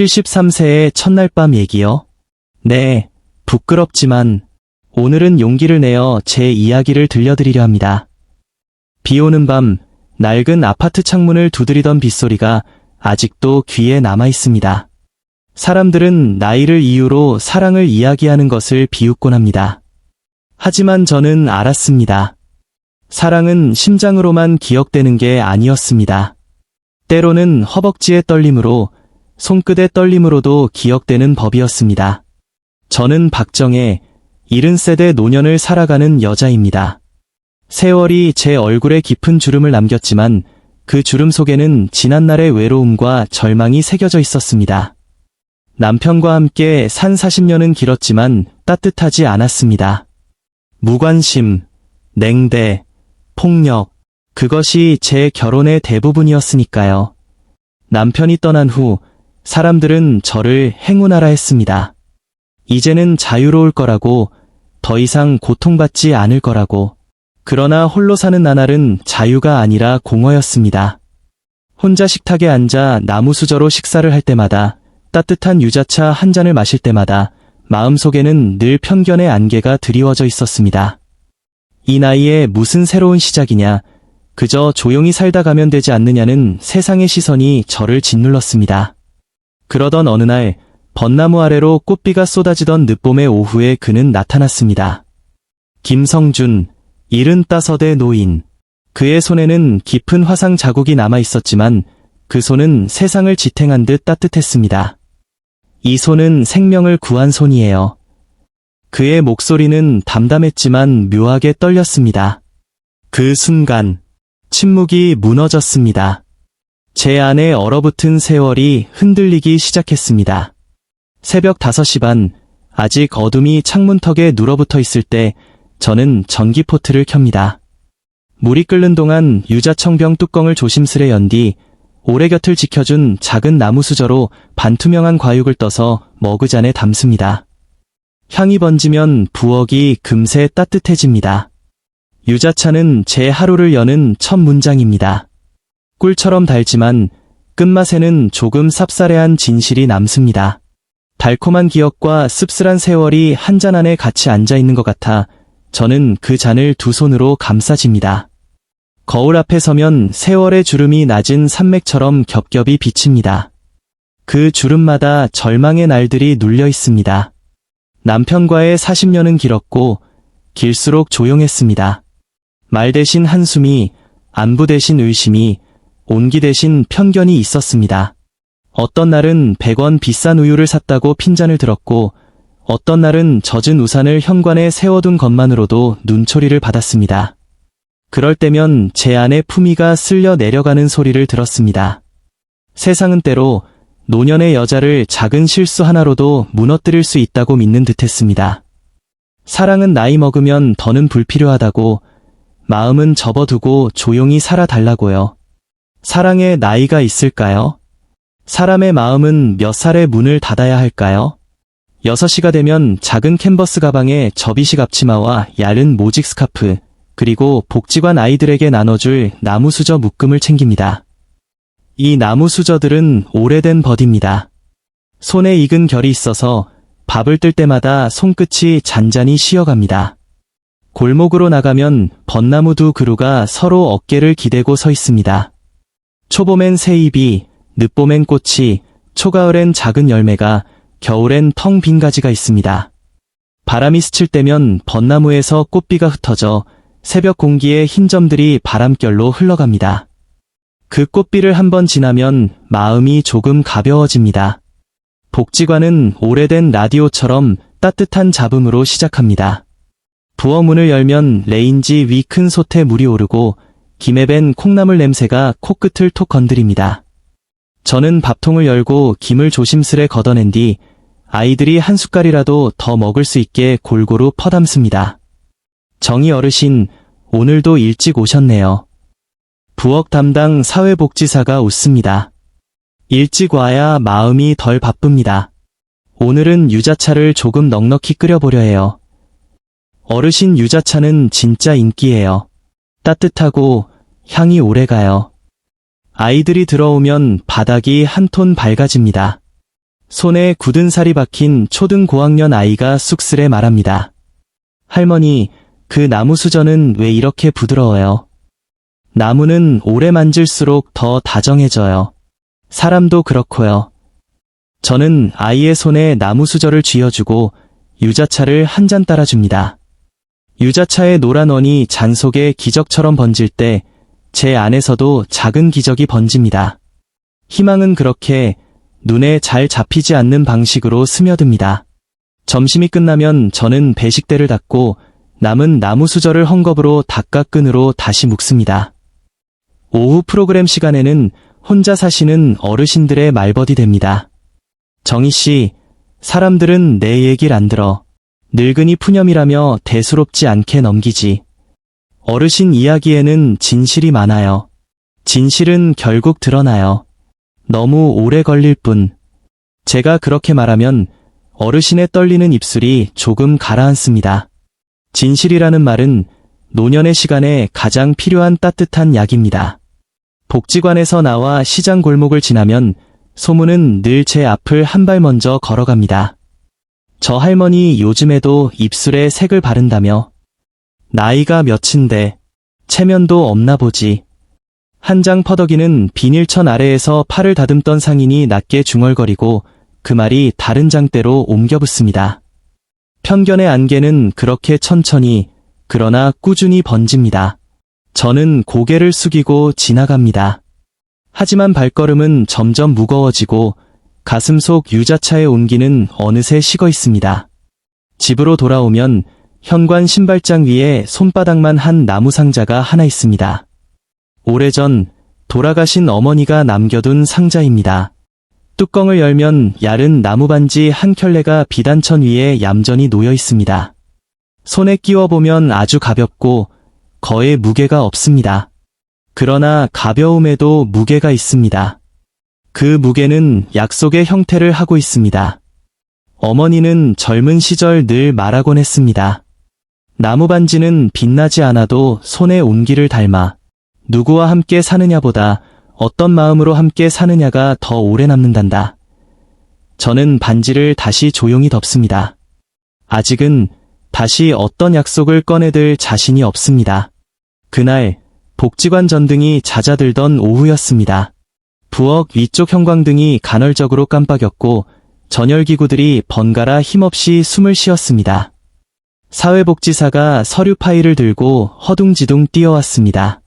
73세의 첫날 밤 얘기요? 네, 부끄럽지만 오늘은 용기를 내어 제 이야기를 들려드리려 합니다. 비 오는 밤, 낡은 아파트 창문을 두드리던 빗소리가 아직도 귀에 남아 있습니다. 사람들은 나이를 이유로 사랑을 이야기하는 것을 비웃곤 합니다. 하지만 저는 알았습니다. 사랑은 심장으로만 기억되는 게 아니었습니다. 때로는 허벅지의 떨림으로, 손끝의 떨림으로도 기억되는 법이었습니다. 저는 박정혜, 70세대 노년을 살아가는 여자입니다. 세월이 제 얼굴에 깊은 주름을 남겼지만 그 주름 속에는 지난날의 외로움과 절망이 새겨져 있었습니다. 남편과 함께 산 40년은 길었지만 따뜻하지 않았습니다. 무관심, 냉대, 폭력, 그것이 제 결혼의 대부분이었으니까요. 남편이 떠난 후 사람들은 저를 행운하라 했습니다. 이제는 자유로울 거라고, 더 이상 고통받지 않을 거라고. 그러나 홀로 사는 나날은 자유가 아니라 공허였습니다. 혼자 식탁에 앉아 나무 수저로 식사를 할 때마다, 따뜻한 유자차 한 잔을 마실 때마다 마음속에는 늘 편견의 안개가 드리워져 있었습니다. 이 나이에 무슨 새로운 시작이냐, 그저 조용히 살다 가면 되지 않느냐는 세상의 시선이 저를 짓눌렀습니다. 그러던 어느 날 벚나무 아래로 꽃비가 쏟아지던 늦봄의 오후에 그는 나타났습니다. 김성준, 75의 노인. 그의 손에는 깊은 화상 자국이 남아 있었지만 그 손은 세상을 지탱한 듯 따뜻했습니다. 이 손은 생명을 구한 손이에요. 그의 목소리는 담담했지만 묘하게 떨렸습니다. 그 순간 침묵이 무너졌습니다. 제 안에 얼어붙은 세월이 흔들리기 시작했습니다. 새벽 5시 반, 아직 어둠이 창문턱에 눌어붙어 있을 때 저는 전기포트를 켭니다. 물이 끓는 동안 유자청병 뚜껑을 조심스레 연 뒤 오래 곁을 지켜준 작은 나무 수저로 반투명한 과육을 떠서 머그잔에 담습니다. 향이 번지면 부엌이 금세 따뜻해집니다. 유자차는 제 하루를 여는 첫 문장입니다. 꿀처럼 달지만 끝맛에는 조금 쌉싸래한 진실이 남습니다. 달콤한 기억과 씁쓸한 세월이 한 잔 안에 같이 앉아있는 것 같아 저는 그 잔을 두 손으로 감싸집니다. 거울 앞에 서면 세월의 주름이 낮은 산맥처럼 겹겹이 비칩니다. 그 주름마다 절망의 날들이 눌려 있습니다. 남편과의 40년은 길었고 길수록 조용했습니다. 말 대신 한숨이, 안부 대신 의심이, 온기 대신 편견이 있었습니다. 어떤 날은 100원 비싼 우유를 샀다고 핀잔을 들었고 어떤 날은 젖은 우산을 현관에 세워둔 것만으로도 눈초리를 받았습니다. 그럴 때면 제 안에 품위가 쓸려 내려가는 소리를 들었습니다. 세상은 때로 노년의 여자를 작은 실수 하나로도 무너뜨릴 수 있다고 믿는 듯했습니다. 사랑은 나이 먹으면 더는 불필요하다고, 마음은 접어두고 조용히 살아달라고요. 사랑에 나이가 있을까요? 사람의 마음은 몇 살에 문을 닫아야 할까요? 6시가 되면 작은 캔버스 가방에 접이식 앞치마와 얇은 모직 스카프, 그리고 복지관 아이들에게 나눠줄 나무 수저 묶음을 챙깁니다. 이 나무 수저들은 오래된 벗입니다. 손에 익은 결이 있어서 밥을 뜰 때마다 손끝이 잔잔히 쉬어갑니다. 골목으로 나가면 벚나무 두 그루가 서로 어깨를 기대고 서 있습니다. 초봄엔 새잎이, 늦봄엔 꽃이, 초가을엔 작은 열매가, 겨울엔 텅 빈 가지가 있습니다. 바람이 스칠 때면 벚나무에서 꽃비가 흩어져 새벽 공기의 흰 점들이 바람결로 흘러갑니다. 그 꽃비를 한번 지나면 마음이 조금 가벼워집니다. 복지관은 오래된 라디오처럼 따뜻한 잡음으로 시작합니다. 부엌 문을 열면 레인지 위 큰 솥에 물이 오르고 김에 밴 콩나물 냄새가 코끝을 톡 건드립니다. 저는 밥통을 열고 김을 조심스레 걷어낸 뒤 아이들이 한 숟갈이라도 더 먹을 수 있게 골고루 퍼담습니다. 정희 어르신, 오늘도 일찍 오셨네요. 부엌 담당 사회복지사가 웃습니다. 일찍 와야 마음이 덜 바쁩니다. 오늘은 유자차를 조금 넉넉히 끓여보려 해요. 어르신 유자차는 진짜 인기예요. 따뜻하고 향이 오래가요. 아이들이 들어오면 바닥이 한 톤 밝아집니다. 손에 굳은 살이 박힌 초등 고학년 아이가 쑥스레 말합니다. 할머니, 그 나무 수저는 왜 이렇게 부드러워요? 나무는 오래 만질수록 더 다정해져요. 사람도 그렇고요. 저는 아이의 손에 나무 수저를 쥐어주고 유자차를 한 잔 따라줍니다. 유자차의 노란 원이 잔 속에 기적처럼 번질 때 제 안에서도 작은 기적이 번집니다. 희망은 그렇게 눈에 잘 잡히지 않는 방식으로 스며듭니다. 점심이 끝나면 저는 배식대를 닫고 남은 나무 수저를 헝겊으로 닭가끈으로 다시 묶습니다. 오후 프로그램 시간에는 혼자 사시는 어르신들의 말벗이 됩니다. 정희 씨, 사람들은 내 얘길 안 들어. 늙은이 푸념이라며 대수롭지 않게 넘기지. 어르신 이야기에는 진실이 많아요. 진실은 결국 드러나요. 너무 오래 걸릴 뿐. 제가 그렇게 말하면 어르신의 떨리는 입술이 조금 가라앉습니다. 진실이라는 말은 노년의 시간에 가장 필요한 따뜻한 약입니다. 복지관에서 나와 시장 골목을 지나면 소문은 늘 제 앞을 한 발 먼저 걸어갑니다. 저 할머니 요즘에도 입술에 색을 바른다며. 나이가 몇인데 체면도 없나 보지. 한 장 퍼덕이는 비닐천 아래에서 팔을 다듬던 상인이 낮게 중얼거리고 그 말이 다른 장대로 옮겨 붙습니다. 편견의 안개는 그렇게 천천히 그러나 꾸준히 번집니다. 저는 고개를 숙이고 지나갑니다. 하지만 발걸음은 점점 무거워지고 가슴 속 유자차의 온기는 어느새 식어 있습니다. 집으로 돌아오면 현관 신발장 위에 손바닥만 한 나무 상자가 하나 있습니다. 오래전 돌아가신 어머니가 남겨둔 상자입니다. 뚜껑을 열면 얇은 나무반지 한 켤레가 비단천 위에 얌전히 놓여 있습니다. 손에 끼워보면 아주 가볍고 거의 무게가 없습니다. 그러나 가벼움에도 무게가 있습니다. 그 무게는 약속의 형태를 하고 있습니다. 어머니는 젊은 시절 늘 말하곤 했습니다. 나무반지는 빛나지 않아도 손의 온기를 닮아 누구와 함께 사느냐보다 어떤 마음으로 함께 사느냐가 더 오래 남는단다. 저는 반지를 다시 조용히 덮습니다. 아직은 다시 어떤 약속을 꺼내들 자신이 없습니다. 그날 복지관 전등이 잦아들던 오후였습니다. 부엌 위쪽 형광등이 간헐적으로 깜빡였고 전열기구들이 번갈아 힘없이 숨을 쉬었습니다. 사회복지사가 서류 파일을 들고 허둥지둥 뛰어왔습니다.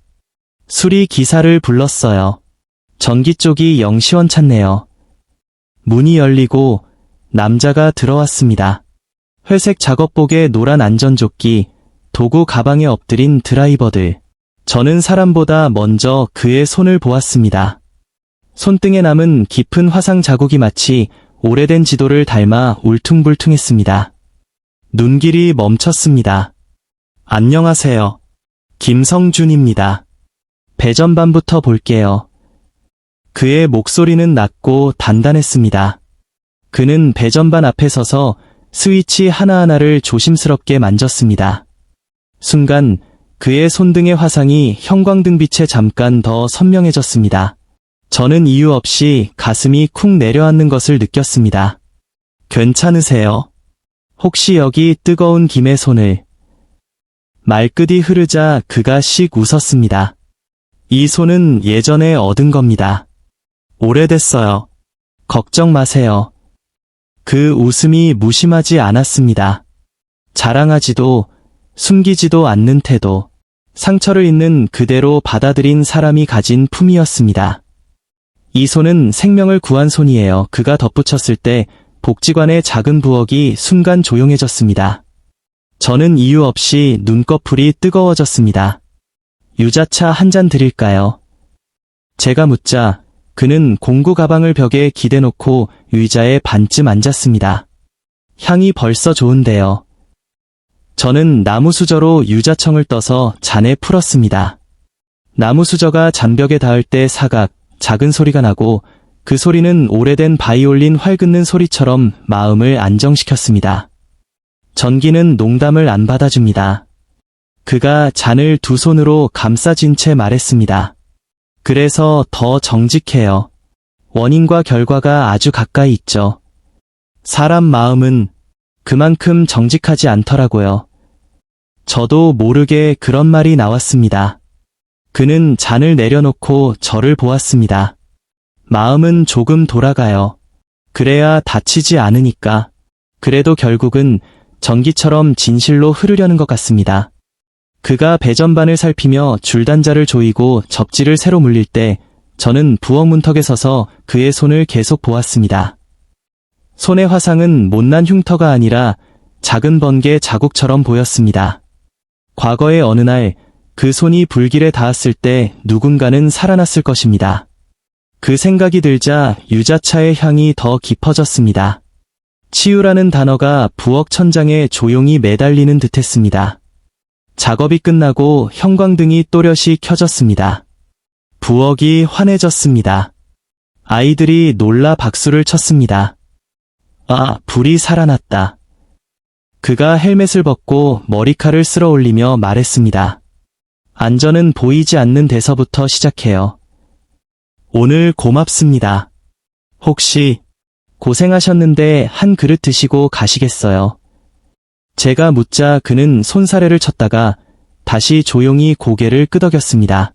수리 기사를 불렀어요. 전기 쪽이 영 시원찮네요. 문이 열리고 남자가 들어왔습니다. 회색 작업복에 노란 안전조끼, 도구 가방에 엎드린 드라이버들. 저는 사람보다 먼저 그의 손을 보았습니다. 손등에 남은 깊은 화상 자국이 마치 오래된 지도를 닮아 울퉁불퉁했습니다. 눈길이 멈췄습니다. 안녕하세요. 김성준입니다. 배전반부터 볼게요. 그의 목소리는 낮고 단단했습니다. 그는 배전반 앞에 서서 스위치 하나하나를 조심스럽게 만졌습니다. 순간 그의 손등의 화상이 형광등빛에 잠깐 더 선명해졌습니다. 저는 이유 없이 가슴이 쿵 내려앉는 것을 느꼈습니다. 괜찮으세요? 혹시 여기 뜨거운 김의 손을. 말끝이 흐르자 그가 씩 웃었습니다. 이 손은 예전에 얻은 겁니다. 오래됐어요. 걱정 마세요. 그 웃음이 무심하지 않았습니다. 자랑하지도 숨기지도 않는 태도. 상처를 있는 그대로 받아들인 사람이 가진 품이었습니다. 이 손은 생명을 구한 손이에요. 그가 덧붙였을 때 복지관의 작은 부엌이 순간 조용해졌습니다. 저는 이유 없이 눈꺼풀이 뜨거워졌습니다. 유자차 한 잔 드릴까요? 제가 묻자 그는 공구 가방을 벽에 기대놓고 의자에 반쯤 앉았습니다. 향이 벌써 좋은데요. 저는 나무 수저로 유자청을 떠서 잔에 풀었습니다. 나무 수저가 잔벽에 닿을 때 사각, 작은 소리가 나고 그 소리는 오래된 바이올린 활 긋는 소리처럼 마음을 안정시켰습니다. 전기는 농담을 안 받아줍니다. 그가 잔을 두 손으로 감싸진 채 말했습니다. 그래서 더 정직해요. 원인과 결과가 아주 가까이 있죠. 사람 마음은 그만큼 정직하지 않더라고요. 저도 모르게 그런 말이 나왔습니다. 그는 잔을 내려놓고 저를 보았습니다. 마음은 조금 돌아가요. 그래야 다치지 않으니까. 그래도 결국은 전기처럼 진실로 흐르려는 것 같습니다. 그가 배전반을 살피며 줄단자를 조이고 접지를 새로 물릴 때 저는 부엌 문턱에 서서 그의 손을 계속 보았습니다. 손의 화상은 못난 흉터가 아니라 작은 번개 자국처럼 보였습니다. 과거의 어느 날 그 손이 불길에 닿았을 때 누군가는 살아났을 것입니다. 그 생각이 들자 유자차의 향이 더 깊어졌습니다. 치유라는 단어가 부엌 천장에 조용히 매달리는 듯했습니다. 작업이 끝나고 형광등이 또렷이 켜졌습니다. 부엌이 환해졌습니다. 아이들이 놀라 박수를 쳤습니다. 아, 불이 살아났다. 그가 헬멧을 벗고 머리칼을 쓸어 올리며 말했습니다. 안전은 보이지 않는 데서부터 시작해요. 오늘 고맙습니다. 혹시 고생하셨는데 한 그릇 드시고 가시겠어요? 제가 묻자 그는 손사래를 쳤다가 다시 조용히 고개를 끄덕였습니다.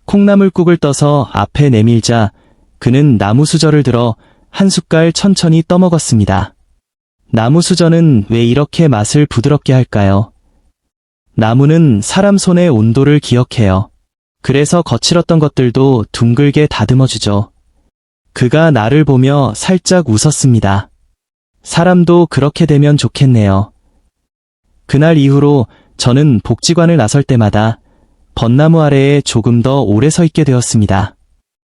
콩나물국을 떠서 앞에 내밀자 그는 나무 수저를 들어 한 숟갈 천천히 떠먹었습니다. 나무 수저는 왜 이렇게 맛을 부드럽게 할까요? 나무는 사람 손의 온도를 기억해요. 그래서 거칠었던 것들도 둥글게 다듬어주죠. 그가 나를 보며 살짝 웃었습니다. 사람도 그렇게 되면 좋겠네요. 그날 이후로 저는 복지관을 나설 때마다 벚나무 아래에 조금 더 오래 서 있게 되었습니다.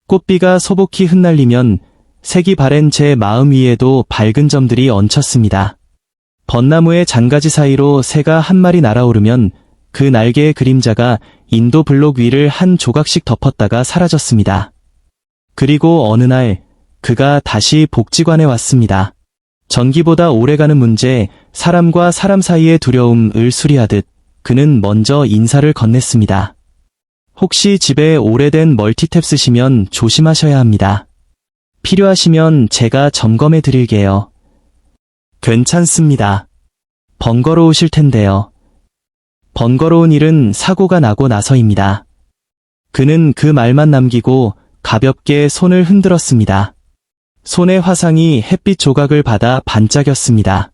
꽃비가 소복히 흩날리면 색이 바랜 제 마음 위에도 밝은 점들이 얹혔습니다. 벚나무의 잔가지 사이로 새가 한 마리 날아오르면 그 날개의 그림자가 인도 블록 위를 한 조각씩 덮었다가 사라졌습니다. 그리고 어느 날 그가 다시 복지관에 왔습니다. 전기보다 오래가는 문제, 사람과 사람 사이의 두려움을 수리하듯 그는 먼저 인사를 건넸습니다. 혹시 집에 오래된 멀티탭 쓰시면 조심하셔야 합니다. 필요하시면 제가 점검해 드릴게요. 괜찮습니다. 번거로우실 텐데요. 번거로운 일은 사고가 나고 나서입니다. 그는 그 말만 남기고 가볍게 손을 흔들었습니다. 손의 화상이 햇빛 조각을 받아 반짝였습니다.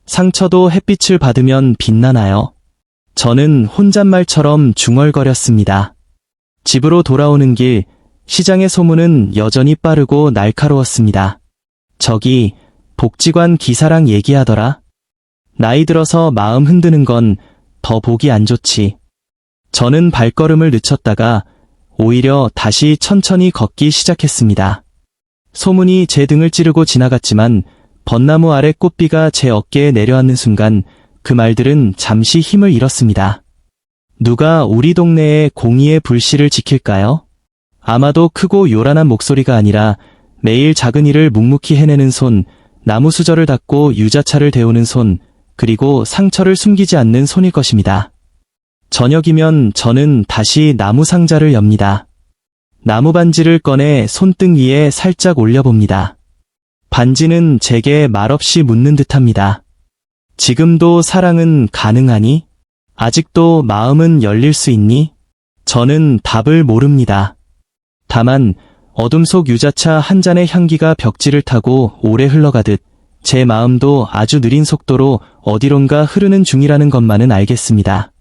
상처도 햇빛을 받으면 빛나나요? 저는 혼잣말처럼 중얼거렸습니다. 집으로 돌아오는 길, 시장의 소문은 여전히 빠르고 날카로웠습니다. 저기, 복지관 기사랑 얘기하더라? 나이 들어서 마음 흔드는 건 더 보기 안 좋지. 저는 발걸음을 늦췄다가 오히려 다시 천천히 걷기 시작했습니다. 소문이 제 등을 찌르고 지나갔지만 벚나무 아래 꽃비가 제 어깨에 내려앉는 순간 그 말들은 잠시 힘을 잃었습니다. 누가 우리 동네의 공의의 불씨를 지킬까요? 아마도 크고 요란한 목소리가 아니라 매일 작은 일을 묵묵히 해내는 손, 나무 수저를 닦고 유자차를 데우는 손, 그리고 상처를 숨기지 않는 손일 것입니다. 저녁이면 저는 다시 나무 상자를 엽니다. 나무 반지를 꺼내 손등 위에 살짝 올려봅니다. 반지는 제게 말없이 묻는 듯합니다. 지금도 사랑은 가능하니? 아직도 마음은 열릴 수 있니? 저는 답을 모릅니다. 다만 어둠 속 유자차 한 잔의 향기가 벽지를 타고 오래 흘러가듯 제 마음도 아주 느린 속도로 어디론가 흐르는 중이라는 것만은 알겠습니다.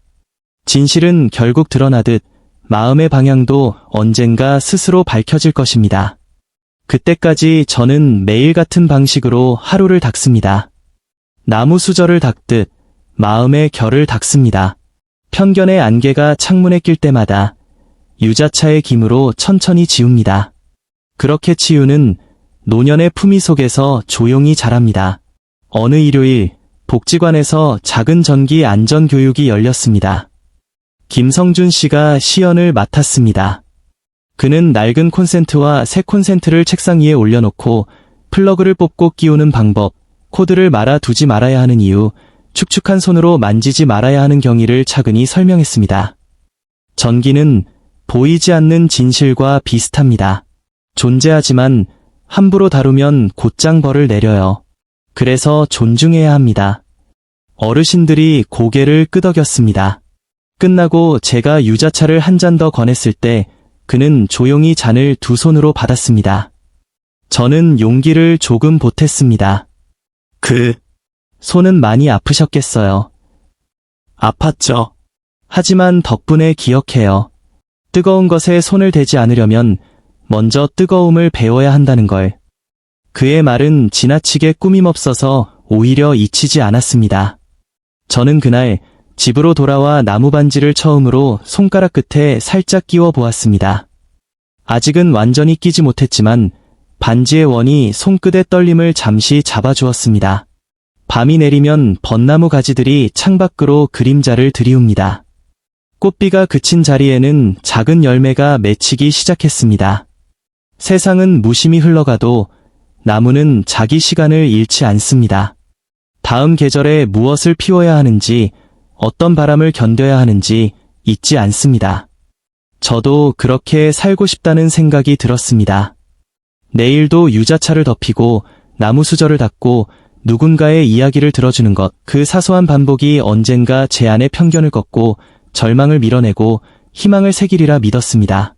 진실은 결국 드러나듯 마음의 방향도 언젠가 스스로 밝혀질 것입니다. 그때까지 저는 매일 같은 방식으로 하루를 닦습니다. 나무 수저를 닦듯 마음의 결을 닦습니다. 편견의 안개가 창문에 낄 때마다 유자차의 김으로 천천히 지웁니다. 그렇게 치유는 노년의 품위 속에서 조용히 자랍니다. 어느 일요일 복지관에서 작은 전기 안전 교육이 열렸습니다. 김성준 씨가 시연을 맡았습니다. 그는 낡은 콘센트와 새 콘센트를 책상 위에 올려놓고 플러그를 뽑고 끼우는 방법, 코드를 말아 두지 말아야 하는 이유, 축축한 손으로 만지지 말아야 하는 경위를 차근히 설명했습니다. 전기는 보이지 않는 진실과 비슷합니다. 존재하지만 함부로 다루면 곧장 벌을 내려요. 그래서 존중해야 합니다. 어르신들이 고개를 끄덕였습니다. 끝나고 제가 유자차를 한 잔 더 권했을 때 그는 조용히 잔을 두 손으로 받았습니다. 저는 용기를 조금 보탰습니다. 손은 많이 아프셨겠어요. 아팠죠. 하지만 덕분에 기억해요. 뜨거운 것에 손을 대지 않으려면 먼저 뜨거움을 배워야 한다는 걸. 그의 말은 지나치게 꾸밈없어서 오히려 잊히지 않았습니다. 저는 그날 집으로 돌아와 나무반지를 처음으로 손가락 끝에 살짝 끼워 보았습니다. 아직은 완전히 끼지 못했지만 반지의 원이 손끝의 떨림을 잠시 잡아주었습니다. 밤이 내리면 벚나무 가지들이 창밖으로 그림자를 들이웁니다. 꽃비가 그친 자리에는 작은 열매가 맺히기 시작했습니다. 세상은 무심히 흘러가도 나무는 자기 시간을 잃지 않습니다. 다음 계절에 무엇을 피워야 하는지, 어떤 바람을 견뎌야 하는지 잊지 않습니다. 저도 그렇게 살고 싶다는 생각이 들었습니다. 내일도 유자차를 덮이고 나무 수저를 닦고 누군가의 이야기를 들어주는 것, 그 사소한 반복이 언젠가 제 안의 편견을 꺾고 절망을 밀어내고 희망을 새기리라 믿었습니다.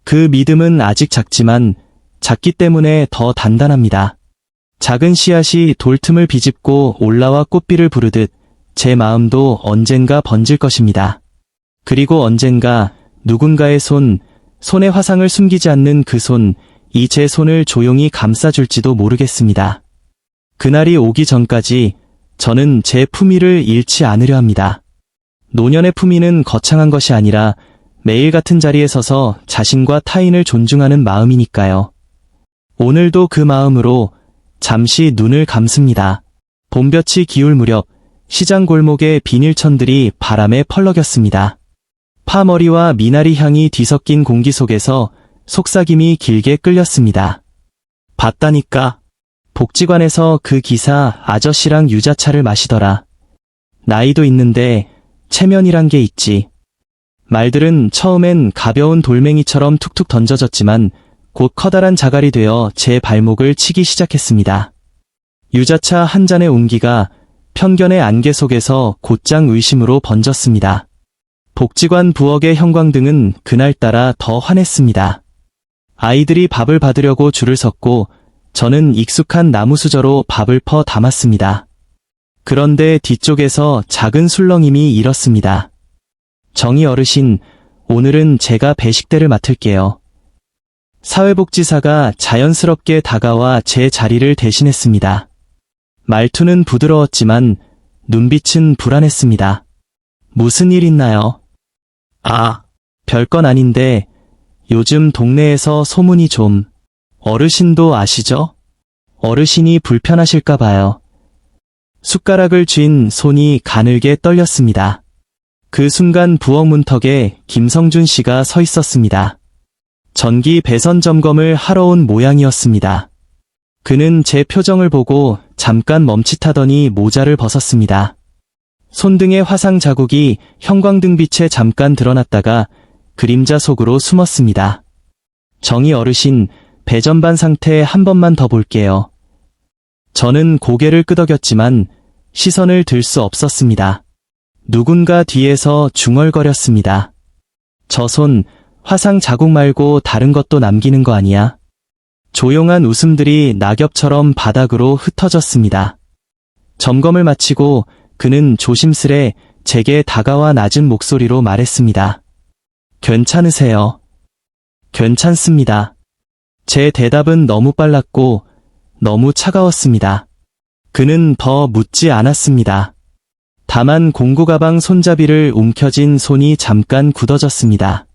그 믿음은 아직 작지만 작기 때문에 더 단단합니다. 작은 씨앗이 돌틈을 비집고 올라와 꽃비를 부르듯 제 마음도 언젠가 번질 것입니다. 그리고 언젠가 누군가의 손의 화상을 숨기지 않는 그 손, 이 제 손을 조용히 감싸줄지도 모르겠습니다. 그날이 오기 전까지 저는 제 품위를 잃지 않으려 합니다. 노년의 품위는 거창한 것이 아니라 매일 같은 자리에 서서 자신과 타인을 존중하는 마음이니까요. 오늘도 그 마음으로 잠시 눈을 감습니다. 봄볕이 기울 무렵 시장 골목의 비닐천들이 바람에 펄럭였습니다. 파머리와 미나리 향이 뒤섞인 공기 속에서 속삭임이 길게 끌렸습니다. 봤다니까. 복지관에서 그 기사 아저씨랑 유자차를 마시더라. 나이도 있는데 체면이란 게 있지. 말들은 처음엔 가벼운 돌멩이처럼 툭툭 던져졌지만 곧 커다란 자갈이 되어 제 발목을 치기 시작했습니다. 유자차 한 잔의 온기가 편견의 안개 속에서 곧장 의심으로 번졌습니다. 복지관 부엌의 형광등은 그날따라 더 환했습니다. 아이들이 밥을 받으려고 줄을 섰고 저는 익숙한 나무 수저로 밥을 퍼 담았습니다. 그런데 뒤쪽에서 작은 술렁임이 일었습니다. 정희 어르신, 오늘은 제가 배식대를 맡을게요. 사회복지사가 자연스럽게 다가와 제 자리를 대신했습니다. 말투는 부드러웠지만 눈빛은 불안했습니다. 무슨 일 있나요? 별건 아닌데 요즘 동네에서 소문이 좀... 어르신도 아시죠? 어르신이 불편하실까 봐요. 숟가락을 쥔 손이 가늘게 떨렸습니다. 그 순간 부엌 문턱에 김성준 씨가 서 있었습니다. 전기 배선 점검을 하러 온 모양이었습니다. 그는 제 표정을 보고 잠깐 멈칫하더니 모자를 벗었습니다. 손등의 화상 자국이 형광등 빛에 잠깐 드러났다가 그림자 속으로 숨었습니다. 정희 어르신, 배전반 상태 한 번만 더 볼게요. 저는 고개를 끄덕였지만 시선을 들 수 없었습니다. 누군가 뒤에서 중얼거렸습니다. 저 손, 화상 자국 말고 다른 것도 남기는 거 아니야? 조용한 웃음들이 낙엽처럼 바닥으로 흩어졌습니다. 점검을 마치고 그는 조심스레 제게 다가와 낮은 목소리로 말했습니다. 괜찮으세요? 괜찮습니다. 제 대답은 너무 빨랐고 너무 차가웠습니다. 그는 더 묻지 않았습니다. 다만 공구 가방 손잡이를 움켜쥔 손이 잠깐 굳어졌습니다.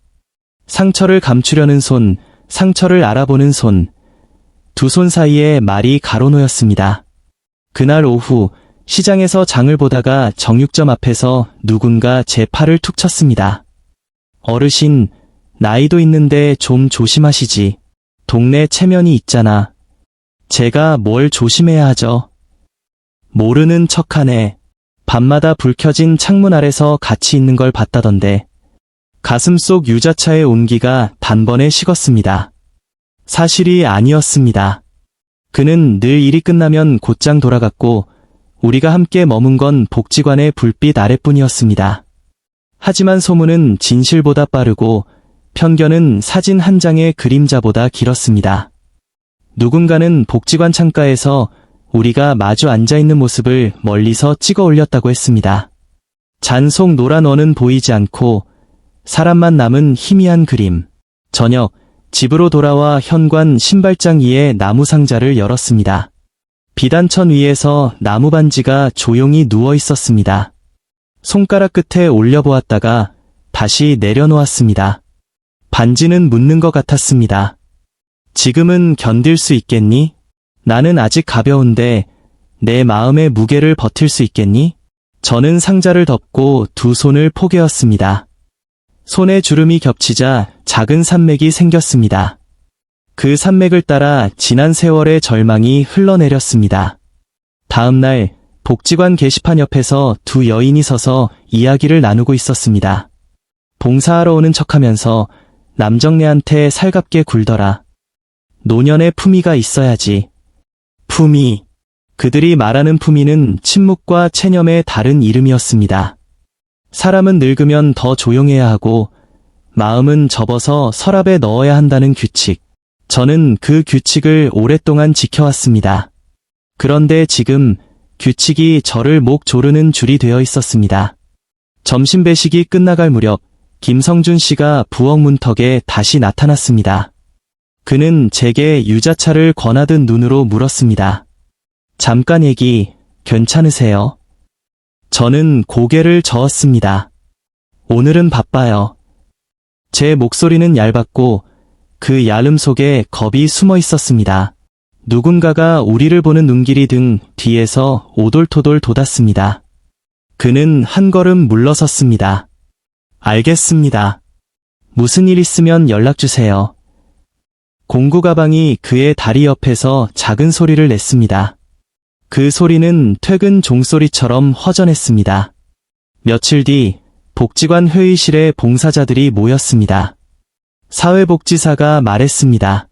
상처를 감추려는 손, 상처를 알아보는 손, 두 손 사이에 말이 가로놓였습니다. 그날 오후 시장에서 장을 보다가 정육점 앞에서 누군가 제 팔을 툭 쳤습니다. 어르신, 나이도 있는데 좀 조심하시지. 동네 체면이 있잖아. 제가 뭘 조심해야 하죠? 모르는 척하네. 밤마다 불 켜진 창문 아래서 같이 있는 걸 봤다던데. 가슴속 유자차의 온기가 단번에 식었습니다. 사실이 아니었습니다. 그는 늘 일이 끝나면 곧장 돌아갔고 우리가 함께 머문 건 복지관의 불빛 아래뿐이었습니다. 하지만 소문은 진실보다 빠르고 편견은 사진 한 장의 그림자보다 길었습니다. 누군가는 복지관 창가에서 우리가 마주 앉아있는 모습을 멀리서 찍어 올렸다고 했습니다. 잔속 노란 원은 보이지 않고 사람만 남은 희미한 그림. 저녁, 집으로 돌아와 현관 신발장 위에 나무 상자를 열었습니다. 비단천 위에서 나무 반지가 조용히 누워 있었습니다. 손가락 끝에 올려보았다가 다시 내려놓았습니다. 반지는 묻는 것 같았습니다. 지금은 견딜 수 있겠니? 나는 아직 가벼운데 내 마음의 무게를 버틸 수 있겠니? 저는 상자를 덮고 두 손을 포개었습니다. 손에 주름이 겹치자 작은 산맥이 생겼습니다. 그 산맥을 따라 지난 세월의 절망이 흘러내렸습니다. 다음 날 복지관 게시판 옆에서 두 여인이 서서 이야기를 나누고 있었습니다. 봉사하러 오는 척하면서 남정네한테 살갑게 굴더라. 노년의 품위가 있어야지. 품위. 그들이 말하는 품위는 침묵과 체념의 다른 이름이었습니다. 사람은 늙으면 더 조용해야 하고 마음은 접어서 서랍에 넣어야 한다는 규칙. 저는 그 규칙을 오랫동안 지켜왔습니다. 그런데 지금 규칙이 저를 목 조르는 줄이 되어 있었습니다. 점심 배식이 끝나갈 무렵 김성준 씨가 부엌 문턱에 다시 나타났습니다. 그는 제게 유자차를 권하듯 눈으로 물었습니다. 잠깐 얘기 괜찮으세요? 저는 고개를 저었습니다. 오늘은 바빠요. 제 목소리는 얇았고 그 얇음 속에 겁이 숨어 있었습니다. 누군가가 우리를 보는 눈길이 등 뒤에서 오돌토돌 돋았습니다. 그는 한 걸음 물러섰습니다. 알겠습니다. 무슨 일 있으면 연락주세요. 공구 가방이 그의 다리 옆에서 작은 소리를 냈습니다. 그 소리는 퇴근 종소리처럼 허전했습니다. 며칠 뒤 복지관 회의실에 봉사자들이 모였습니다. 사회복지사가 말했습니다.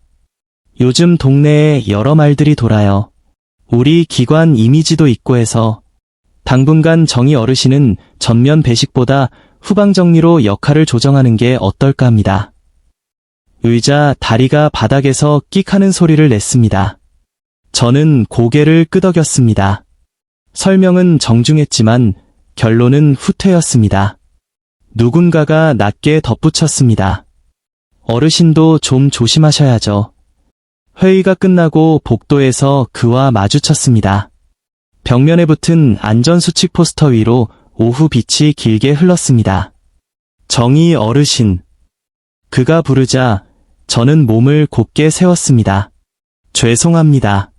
요즘 동네에 여러 말들이 돌아요. 우리 기관 이미지도 있고 해서 당분간 정의 어르신은 전면 배식보다 후방 정리로 역할을 조정하는 게 어떨까 합니다. 의자 다리가 바닥에서 끽 하는 소리를 냈습니다. 저는 고개를 끄덕였습니다. 설명은 정중했지만 결론은 후퇴였습니다. 누군가가 낮게 덧붙였습니다. 어르신도 좀 조심하셔야죠. 회의가 끝나고 복도에서 그와 마주쳤습니다. 벽면에 붙은 안전수칙 포스터 위로 오후 빛이 길게 흘렀습니다. 정의 어르신. 그가 부르자 저는 몸을 곧게 세웠습니다. 죄송합니다.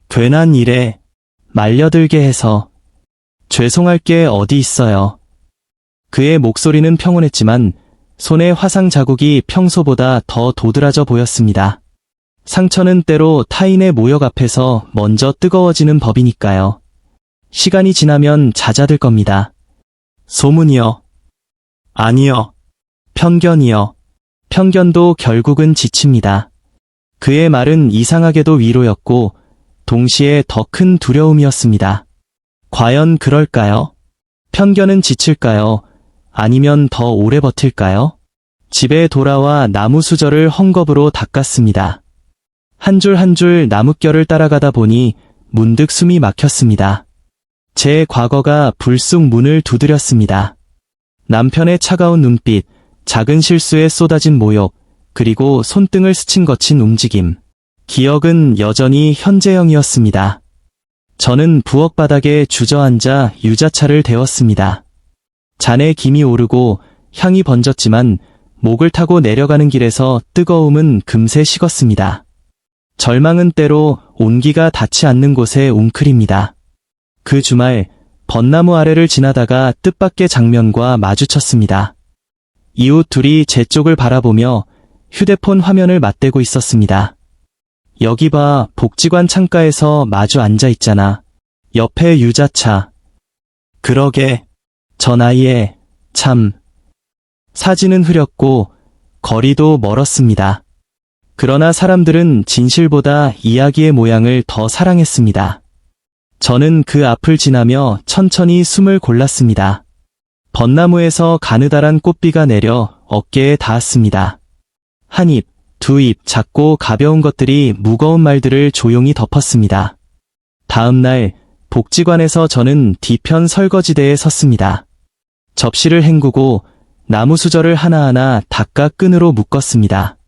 괜한 일에 말려들게 해서. 죄송할 게 어디 있어요. 그의 목소리는 평온했지만 손의 화상 자국이 평소보다 더 도드라져 보였습니다. 상처는 때로 타인의 모욕 앞에서 먼저 뜨거워지는 법이니까요. 시간이 지나면 잦아들 겁니다. 소문이요. 아니요. 편견이요. 편견도 결국은 지칩니다. 그의 말은 이상하게도 위로였고 동시에 더 큰 두려움이었습니다. 과연 그럴까요? 편견은 지칠까요? 아니면 더 오래 버틸까요? 집에 돌아와 나무 수저를 헝겊으로 닦았습니다. 한 줄 한 줄 나뭇결을 따라가다 보니 문득 숨이 막혔습니다. 제 과거가 불쑥 문을 두드렸습니다. 남편의 차가운 눈빛, 작은 실수에 쏟아진 모욕, 그리고 손등을 스친 거친 움직임. 기억은 여전히 현재형이었습니다. 저는 부엌 바닥에 주저앉아 유자차를 데웠습니다. 잔에 김이 오르고 향이 번졌지만 목을 타고 내려가는 길에서 뜨거움은 금세 식었습니다. 절망은 때로 온기가 닿지 않는 곳에 웅크립니다. 그 주말 벚나무 아래를 지나다가 뜻밖의 장면과 마주쳤습니다. 이웃 둘이 제 쪽을 바라보며 휴대폰 화면을 맞대고 있었습니다. 여기 봐, 복지관 창가에서 마주 앉아 있잖아. 옆에 유자차. 그러게, 저 나이에, 참. 사진은 흐렸고, 거리도 멀었습니다. 그러나 사람들은 진실보다 이야기의 모양을 더 사랑했습니다. 저는 그 앞을 지나며 천천히 숨을 골랐습니다. 벚나무에서 가느다란 꽃비가 내려 어깨에 닿았습니다. 한 잎, 두 잎 작고 가벼운 것들이 무거운 말들을 조용히 덮었습니다. 다음 날 복지관에서 저는 뒤편 설거지대에 섰습니다. 접시를 헹구고 나무 수저를 하나하나 닦아 끈으로 묶었습니다.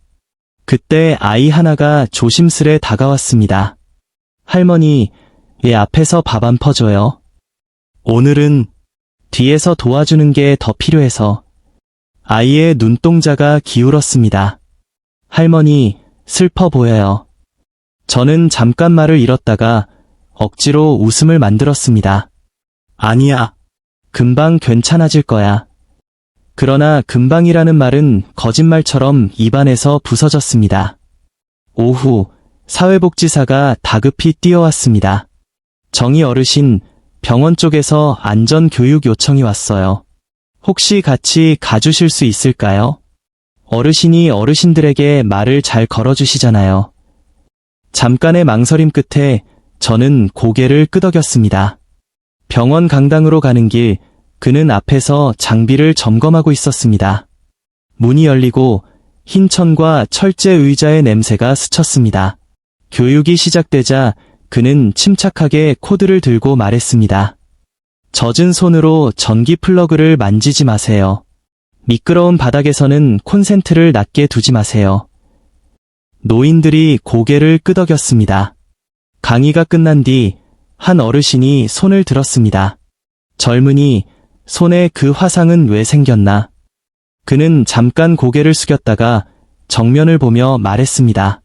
그때 아이 하나가 조심스레 다가왔습니다. 할머니, 왜 앞에서 밥 안 퍼줘요? 오늘은 뒤에서 도와주는 게 더 필요해서. 아이의 눈동자가 기울었습니다. 할머니, 슬퍼 보여요. 저는 잠깐 말을 잃었다가 억지로 웃음을 만들었습니다. 아니야. 금방 괜찮아질 거야. 그러나 금방이라는 말은 거짓말처럼 입안에서 부서졌습니다. 오후, 사회복지사가 다급히 뛰어왔습니다. 정희 어르신, 병원 쪽에서 안전교육 요청이 왔어요. 혹시 같이 가주실 수 있을까요? 어르신이 어르신들에게 말을 잘 걸어주시잖아요. 잠깐의 망설임 끝에 저는 고개를 끄덕였습니다. 병원 강당으로 가는 길, 그는 앞에서 장비를 점검하고 있었습니다. 문이 열리고 흰 천과 철제 의자의 냄새가 스쳤습니다. 교육이 시작되자 그는 침착하게 코드를 들고 말했습니다. 젖은 손으로 전기 플러그를 만지지 마세요. 미끄러운 바닥에서는 콘센트를 낮게 두지 마세요. 노인들이 고개를 끄덕였습니다. 강의가 끝난 뒤 한 어르신이 손을 들었습니다. 젊은이, 손에 그 화상은 왜 생겼나? 그는 잠깐 고개를 숙였다가 정면을 보며 말했습니다.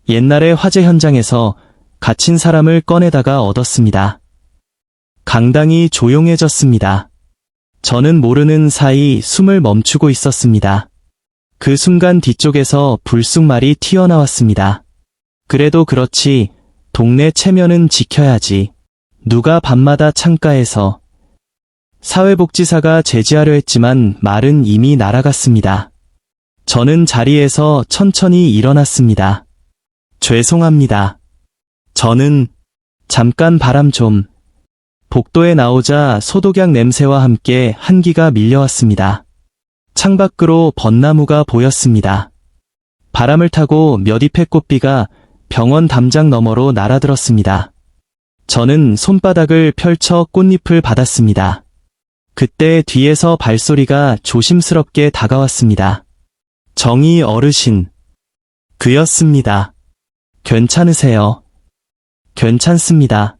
옛날의 화재 현장에서 갇힌 사람을 꺼내다가 얻었습니다. 강당이 조용해졌습니다. 저는 모르는 사이 숨을 멈추고 있었습니다. 그 순간 뒤쪽에서 불쑥말이 튀어나왔습니다. 그래도 그렇지, 동네 체면은 지켜야지. 누가 밤마다 창가에서. 사회복지사가 제지하려 했지만 말은 이미 날아갔습니다. 저는 자리에서 천천히 일어났습니다. 죄송합니다. 저는 잠깐 바람 좀. 복도에 나오자 소독약 냄새와 함께 한기가 밀려왔습니다. 창밖으로 벚나무가 보였습니다. 바람을 타고 몇 잎의 꽃비가 병원 담장 너머로 날아들었습니다. 저는 손바닥을 펼쳐 꽃잎을 받았습니다. 그때 뒤에서 발소리가 조심스럽게 다가왔습니다. 정희 어르신. 그였습니다. 괜찮으세요? 괜찮습니다.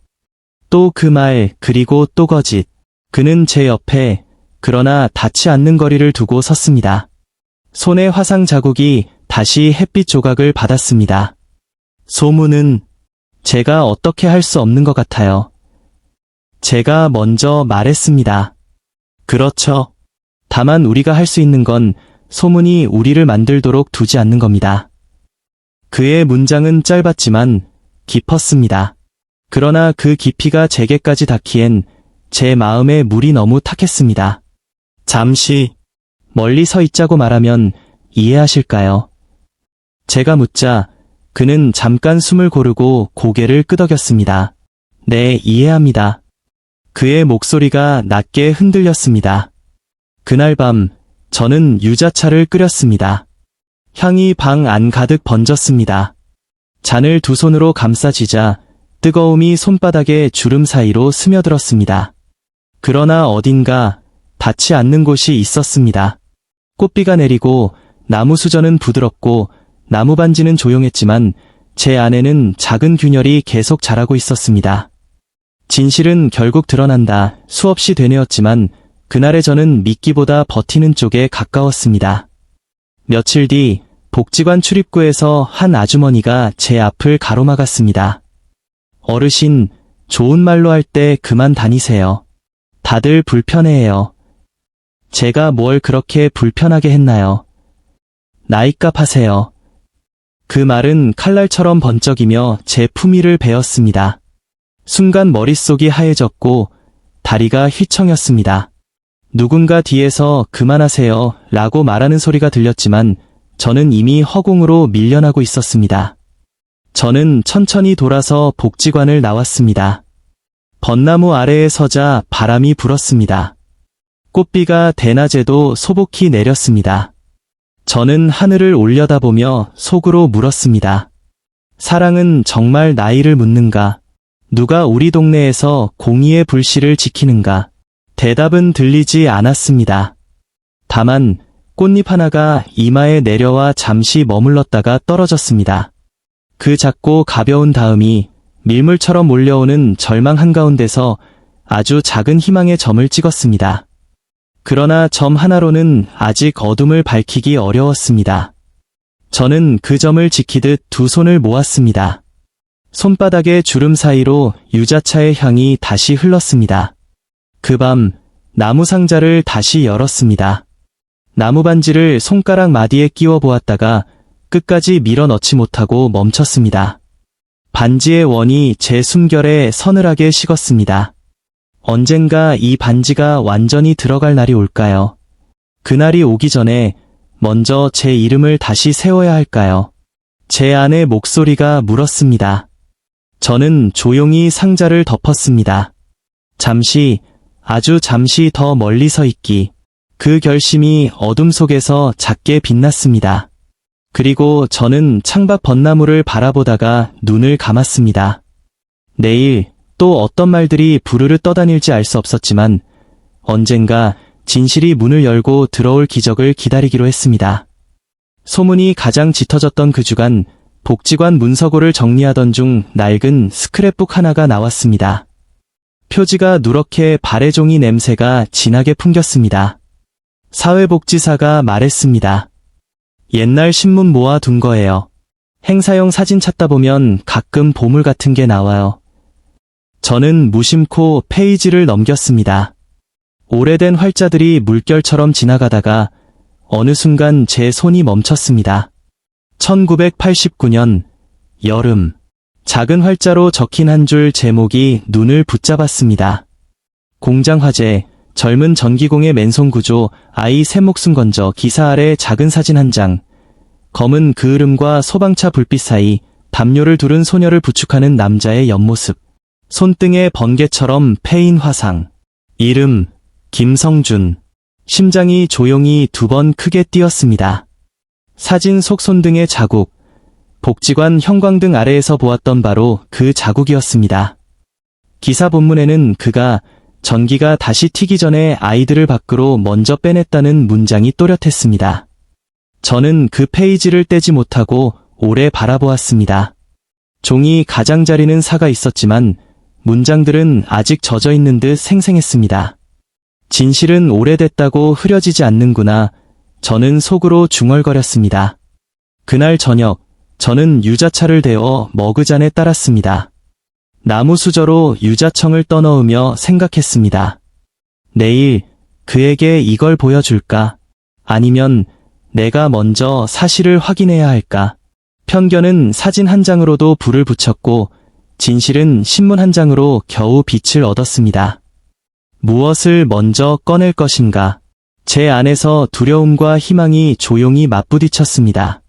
또 그 말, 그리고 또 거짓. 그는 제 옆에, 그러나 닿지 않는 거리를 두고 섰습니다. 손에 화상 자국이 다시 햇빛 조각을 받았습니다. 소문은 제가 어떻게 할 수 없는 것 같아요. 제가 먼저 말했습니다. 그렇죠. 다만 우리가 할 수 있는 건 소문이 우리를 만들도록 두지 않는 겁니다. 그의 문장은 짧았지만 깊었습니다. 그러나 그 깊이가 제게까지 닿기엔 제 마음에 물이 너무 탁했습니다. 잠시 멀리 서 있자고 말하면 이해하실까요? 제가 묻자 그는 잠깐 숨을 고르고 고개를 끄덕였습니다. 네, 이해합니다. 그의 목소리가 낮게 흔들렸습니다. 그날 밤 저는 유자차를 끓였습니다. 향이 방 안 가득 번졌습니다. 잔을 두 손으로 감싸쥐자 뜨거움이 손바닥의 주름 사이로 스며들었습니다. 그러나 어딘가 닿지 않는 곳이 있었습니다. 꽃비가 내리고 나무 수저는 부드럽고 나무 반지는 조용했지만 제 안에는 작은 균열이 계속 자라고 있었습니다. 진실은 결국 드러난다. 수없이 되뇌었지만 그날의 저는 믿기보다 버티는 쪽에 가까웠습니다. 며칠 뒤 복지관 출입구에서 한 아주머니가 제 앞을 가로막았습니다. 어르신, 좋은 말로 할 때 그만 다니세요. 다들 불편해해요. 제가 뭘 그렇게 불편하게 했나요? 나이값 하세요. 그 말은 칼날처럼 번쩍이며 제 품위를 베었습니다. 순간 머릿속이 하얘졌고 다리가 휘청였습니다. 누군가 뒤에서 그만하세요 라고 말하는 소리가 들렸지만 저는 이미 허공으로 밀려나고 있었습니다. 저는 천천히 돌아서 복지관을 나왔습니다. 벚나무 아래에 서자 바람이 불었습니다. 꽃비가 대낮에도 소복히 내렸습니다. 저는 하늘을 올려다보며 속으로 물었습니다. 사랑은 정말 나이를 묻는가? 누가 우리 동네에서 공의의 불씨를 지키는가? 대답은 들리지 않았습니다. 다만 꽃잎 하나가 이마에 내려와 잠시 머물렀다가 떨어졌습니다. 그 작고 가벼운 다음이 밀물처럼 몰려오는 절망 한가운데서 아주 작은 희망의 점을 찍었습니다. 그러나 점 하나로는 아직 어둠을 밝히기 어려웠습니다. 저는 그 점을 지키듯 두 손을 모았습니다. 손바닥의 주름 사이로 유자차의 향이 다시 흘렀습니다. 그 밤 나무 상자를 다시 열었습니다. 나무 반지를 손가락 마디에 끼워 보았다가 끝까지 밀어 넣지 못하고 멈췄습니다. 반지의 원이 제 숨결에 서늘하게 식었습니다. 언젠가 이 반지가 완전히 들어갈 날이 올까요? 그날이 오기 전에 먼저 제 이름을 다시 세워야 할까요? 제 안의 목소리가 물었습니다. 저는 조용히 상자를 덮었습니다. 잠시, 아주 잠시 더 멀리 서 있기. 그 결심이 어둠 속에서 작게 빛났습니다. 그리고 저는 창밖 벚나무를 바라보다가 눈을 감았습니다. 내일 또 어떤 말들이 부르르 떠다닐지 알 수 없었지만 언젠가 진실이 문을 열고 들어올 기적을 기다리기로 했습니다. 소문이 가장 짙어졌던 그 주간 복지관 문서고를 정리하던 중 낡은 스크랩북 하나가 나왔습니다. 표지가 누렇게 발해종이 냄새가 진하게 풍겼습니다. 사회복지사가 말했습니다. 옛날 신문 모아둔 거예요. 행사용 사진 찾다 보면 가끔 보물 같은 게 나와요. 저는 무심코 페이지를 넘겼습니다. 오래된 활자들이 물결처럼 지나가다가 어느 순간 제 손이 멈췄습니다. 1989년 여름. 작은 활자로 적힌 한 줄 제목이 눈을 붙잡았습니다. 공장 화재, 젊은 전기공의 맨손 구조, 아이 새 목숨 건져 기사 아래 작은 사진 한 장. 검은 그을음과 소방차 불빛 사이 담요를 두른 소녀를 부축하는 남자의 옆모습. 손등에 번개처럼 패인 화상. 이름, 김성준. 심장이 조용히 두 번 크게 뛰었습니다. 사진 속 손등의 자국. 복지관 형광등 아래에서 보았던 바로 그 자국이었습니다. 기사 본문에는 그가 전기가 다시 튀기 전에 아이들을 밖으로 먼저 빼냈다는 문장이 또렷했습니다. 저는 그 페이지를 떼지 못하고 오래 바라보았습니다. 종이 가장자리는 사가 있었지만 문장들은 아직 젖어있는 듯 생생했습니다. 진실은 오래됐다고 흐려지지 않는구나. 저는 속으로 중얼거렸습니다. 그날 저녁, 저는 유자차를 데워 머그잔에 따랐습니다. 나무 수저로 유자청을 떠넣으며 생각했습니다. 내일 그에게 이걸 보여줄까? 아니면 내가 먼저 사실을 확인해야 할까? 편견은 사진 한 장으로도 불을 붙였고 진실은 신문 한 장으로 겨우 빛을 얻었습니다. 무엇을 먼저 꺼낼 것인가? 제 안에서 두려움과 희망이 조용히 맞부딪혔습니다.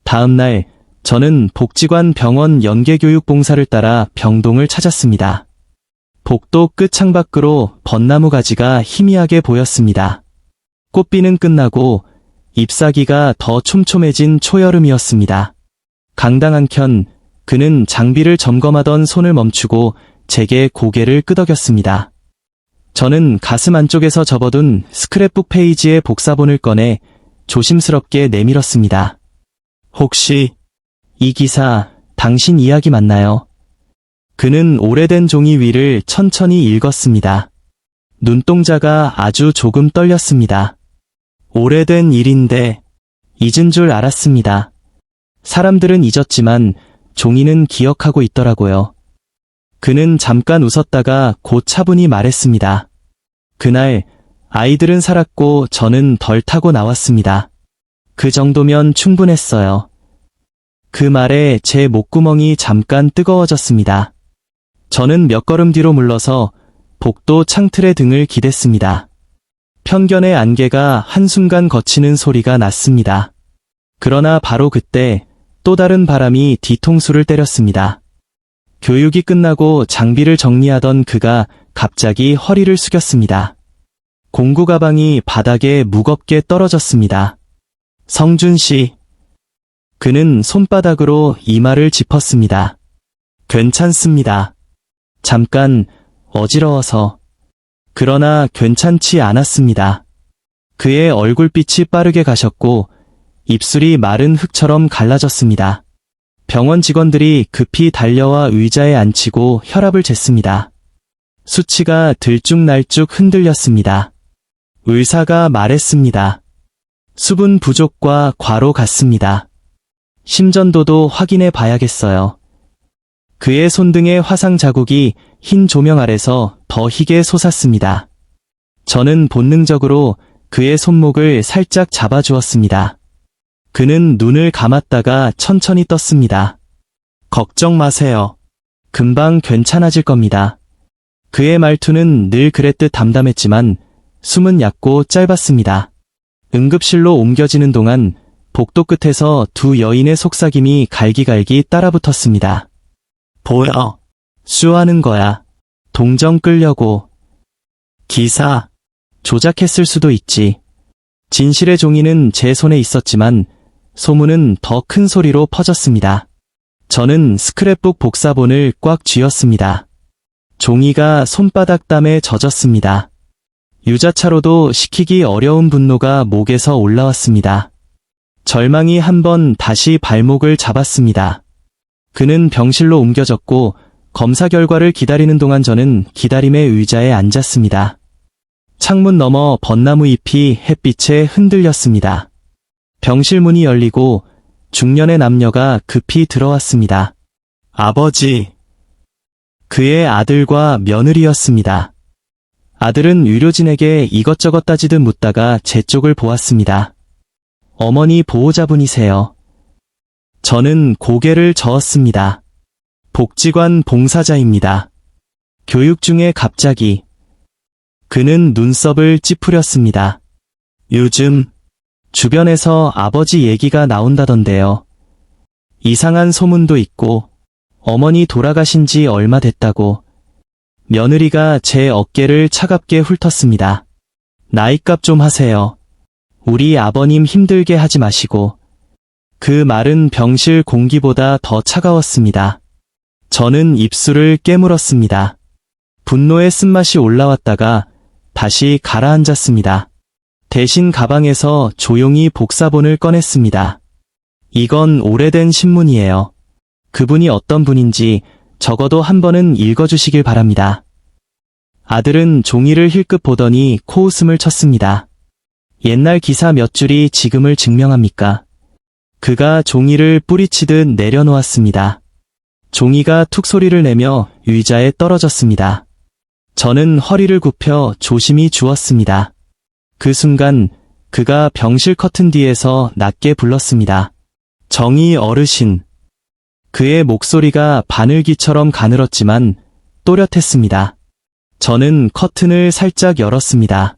다음 날 저는 복지관 병원 연계교육 봉사를 따라 병동을 찾았습니다. 복도 끝 창밖으로 벚나무 가지가 희미하게 보였습니다. 꽃비는 끝나고 잎사귀가 더 촘촘해진 초여름이었습니다. 강당 한켠 그는 장비를 점검하던 손을 멈추고 제게 고개를 끄덕였습니다. 저는 가슴 안쪽에서 접어둔 스크랩북 페이지의 복사본을 꺼내 조심스럽게 내밀었습니다. 혹시 이 기사 당신 이야기 맞나요? 그는 오래된 종이 위를 천천히 읽었습니다. 눈동자가 아주 조금 떨렸습니다. 오래된 일인데 잊은 줄 알았습니다. 사람들은 잊었지만 종이는 기억하고 있더라고요. 그는 잠깐 웃었다가 곧 차분히 말했습니다. 그날 아이들은 살았고 저는 덜 타고 나왔습니다. 그 정도면 충분했어요. 그 말에 제 목구멍이 잠깐 뜨거워졌습니다. 저는 몇 걸음 뒤로 물러서 복도 창틀에 등을 기댔습니다. 편견의 안개가 한순간 거치는 소리가 났습니다. 그러나 바로 그때 또 다른 바람이 뒤통수를 때렸습니다. 교육이 끝나고 장비를 정리하던 그가 갑자기 허리를 숙였습니다. 공구 가방이 바닥에 무겁게 떨어졌습니다. 성준 씨. 그는 손바닥으로 이마를 짚었습니다. 괜찮습니다. 잠깐 어지러워서. 그러나 괜찮지 않았습니다. 그의 얼굴빛이 빠르게 가셨고 입술이 마른 흙처럼 갈라졌습니다. 병원 직원들이 급히 달려와 의자에 앉히고 혈압을 쟀습니다. 수치가 들쭉날쭉 흔들렸습니다. 의사가 말했습니다. 수분 부족과 과로 같습니다. 심전도도 확인해 봐야겠어요. 그의 손등의 화상 자국이 흰 조명 아래서 더 희게 솟았습니다. 저는 본능적으로 그의 손목을 살짝 잡아주었습니다. 그는 눈을 감았다가 천천히 떴습니다. 걱정 마세요. 금방 괜찮아질 겁니다. 그의 말투는 늘 그랬듯 담담했지만 숨은 얕고 짧았습니다. 응급실로 옮겨지는 동안 복도 끝에서 두 여인의 속삭임이 갈기갈기 따라붙었습니다. 보여. 슈하는 거야. 동정 끌려고. 기사. 조작했을 수도 있지. 진실의 종이는 제 손에 있었지만 소문은 더 큰 소리로 퍼졌습니다. 저는 스크랩북 복사본을 꽉 쥐었습니다. 종이가 손바닥 땀에 젖었습니다. 유자차로도 식히기 어려운 분노가 목에서 올라왔습니다. 절망이 한 번 다시 발목을 잡았습니다. 그는 병실로 옮겨졌고 검사 결과를 기다리는 동안 저는 기다림의 의자에 앉았습니다. 창문 너머 벚나무 잎이 햇빛에 흔들렸습니다. 병실 문이 열리고 중년의 남녀가 급히 들어왔습니다. 아버지. 그의 아들과 며느리였습니다. 아들은 의료진에게 이것저것 따지듯 묻다가 제 쪽을 보았습니다. 어머니 보호자분이세요. 저는 고개를 저었습니다. 복지관 봉사자입니다. 교육 중에 갑자기. 그는 눈썹을 찌푸렸습니다. 요즘 주변에서 아버지 얘기가 나온다던데요. 이상한 소문도 있고 어머니 돌아가신 지 얼마 됐다고. 며느리가 제 어깨를 차갑게 훑었습니다. 나이값 좀 하세요. 우리 아버님 힘들게 하지 마시고. 그 말은 병실 공기보다 더 차가웠습니다. 저는 입술을 깨물었습니다. 분노의 쓴맛이 올라왔다가 다시 가라앉았습니다. 대신 가방에서 조용히 복사본을 꺼냈습니다. 이건 오래된 신문이에요. 그분이 어떤 분인지 적어도 한 번은 읽어주시길 바랍니다. 아들은 종이를 힐끗 보더니 코웃음을 쳤습니다. 옛날 기사 몇 줄이 지금을 증명합니까? 그가 종이를 뿌리치듯 내려놓았습니다. 종이가 툭 소리를 내며 의자에 떨어졌습니다. 저는 허리를 굽혀 조심히 주웠습니다. 그 순간 그가 병실 커튼 뒤에서 낮게 불렀습니다. 정의 어르신. 그의 목소리가 바늘기처럼 가늘었지만 또렷했습니다. 저는 커튼을 살짝 열었습니다.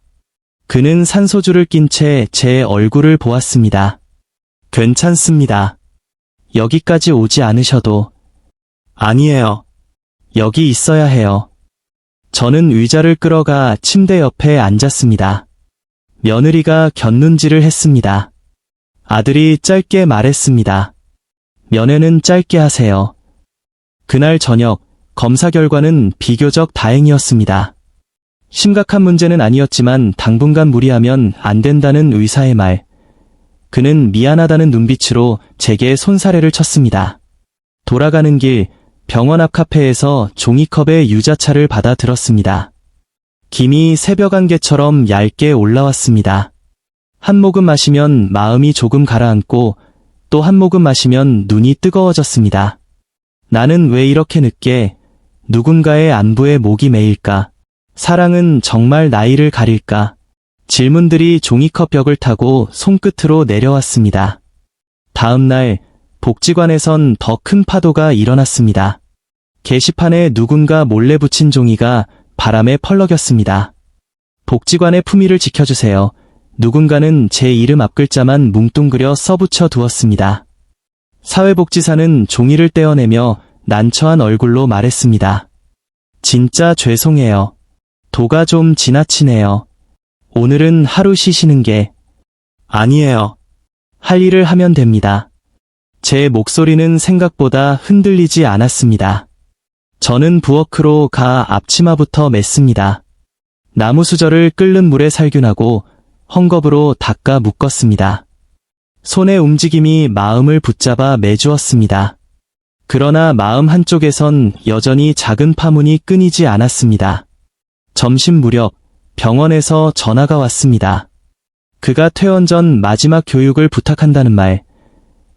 그는 산소줄을 낀 채 제 얼굴을 보았습니다. 괜찮습니다. 여기까지 오지 않으셔도. 아니에요. 여기 있어야 해요. 저는 의자를 끌어가 침대 옆에 앉았습니다. 며느리가 곁눈질을 했습니다. 아들이 짧게 말했습니다. 면회는 짧게 하세요. 그날 저녁 검사 결과는 비교적 다행이었습니다. 심각한 문제는 아니었지만 당분간 무리하면 안 된다는 의사의 말. 그는 미안하다는 눈빛으로 제게 손사래를 쳤습니다. 돌아가는 길 병원 앞 카페에서 종이컵에 유자차를 받아 들었습니다. 김이 새벽 안개처럼 얇게 올라왔습니다. 한 모금 마시면 마음이 조금 가라앉고 또 한 모금 마시면 눈이 뜨거워졌습니다. 나는 왜 이렇게 늦게 누군가의 안부에 목이 메일까? 사랑은 정말 나이를 가릴까? 질문들이 종이컵 벽을 타고 손끝으로 내려왔습니다. 다음 날 복지관에선 더 큰 파도가 일어났습니다. 게시판에 누군가 몰래 붙인 종이가 바람에 펄럭였습니다. 복지관의 품위를 지켜주세요. 누군가는 제 이름 앞글자만 뭉뚱그려 써붙여 두었습니다. 사회복지사는 종이를 떼어내며 난처한 얼굴로 말했습니다. 진짜 죄송해요. 도가 좀 지나치네요. 오늘은 하루 쉬시는 게 아니에요. 할 일을 하면 됩니다. 제 목소리는 생각보다 흔들리지 않았습니다. 저는 부엌으로 가 앞치마부터 맸습니다. 나무 수저를 끓는 물에 살균하고 헝겊으로 닦아 묶었습니다. 손의 움직임이 마음을 붙잡아 매주었습니다. 그러나 마음 한쪽에선 여전히 작은 파문이 끊이지 않았습니다. 점심 무렵 병원에서 전화가 왔습니다. 그가 퇴원 전 마지막 교육을 부탁한다는 말.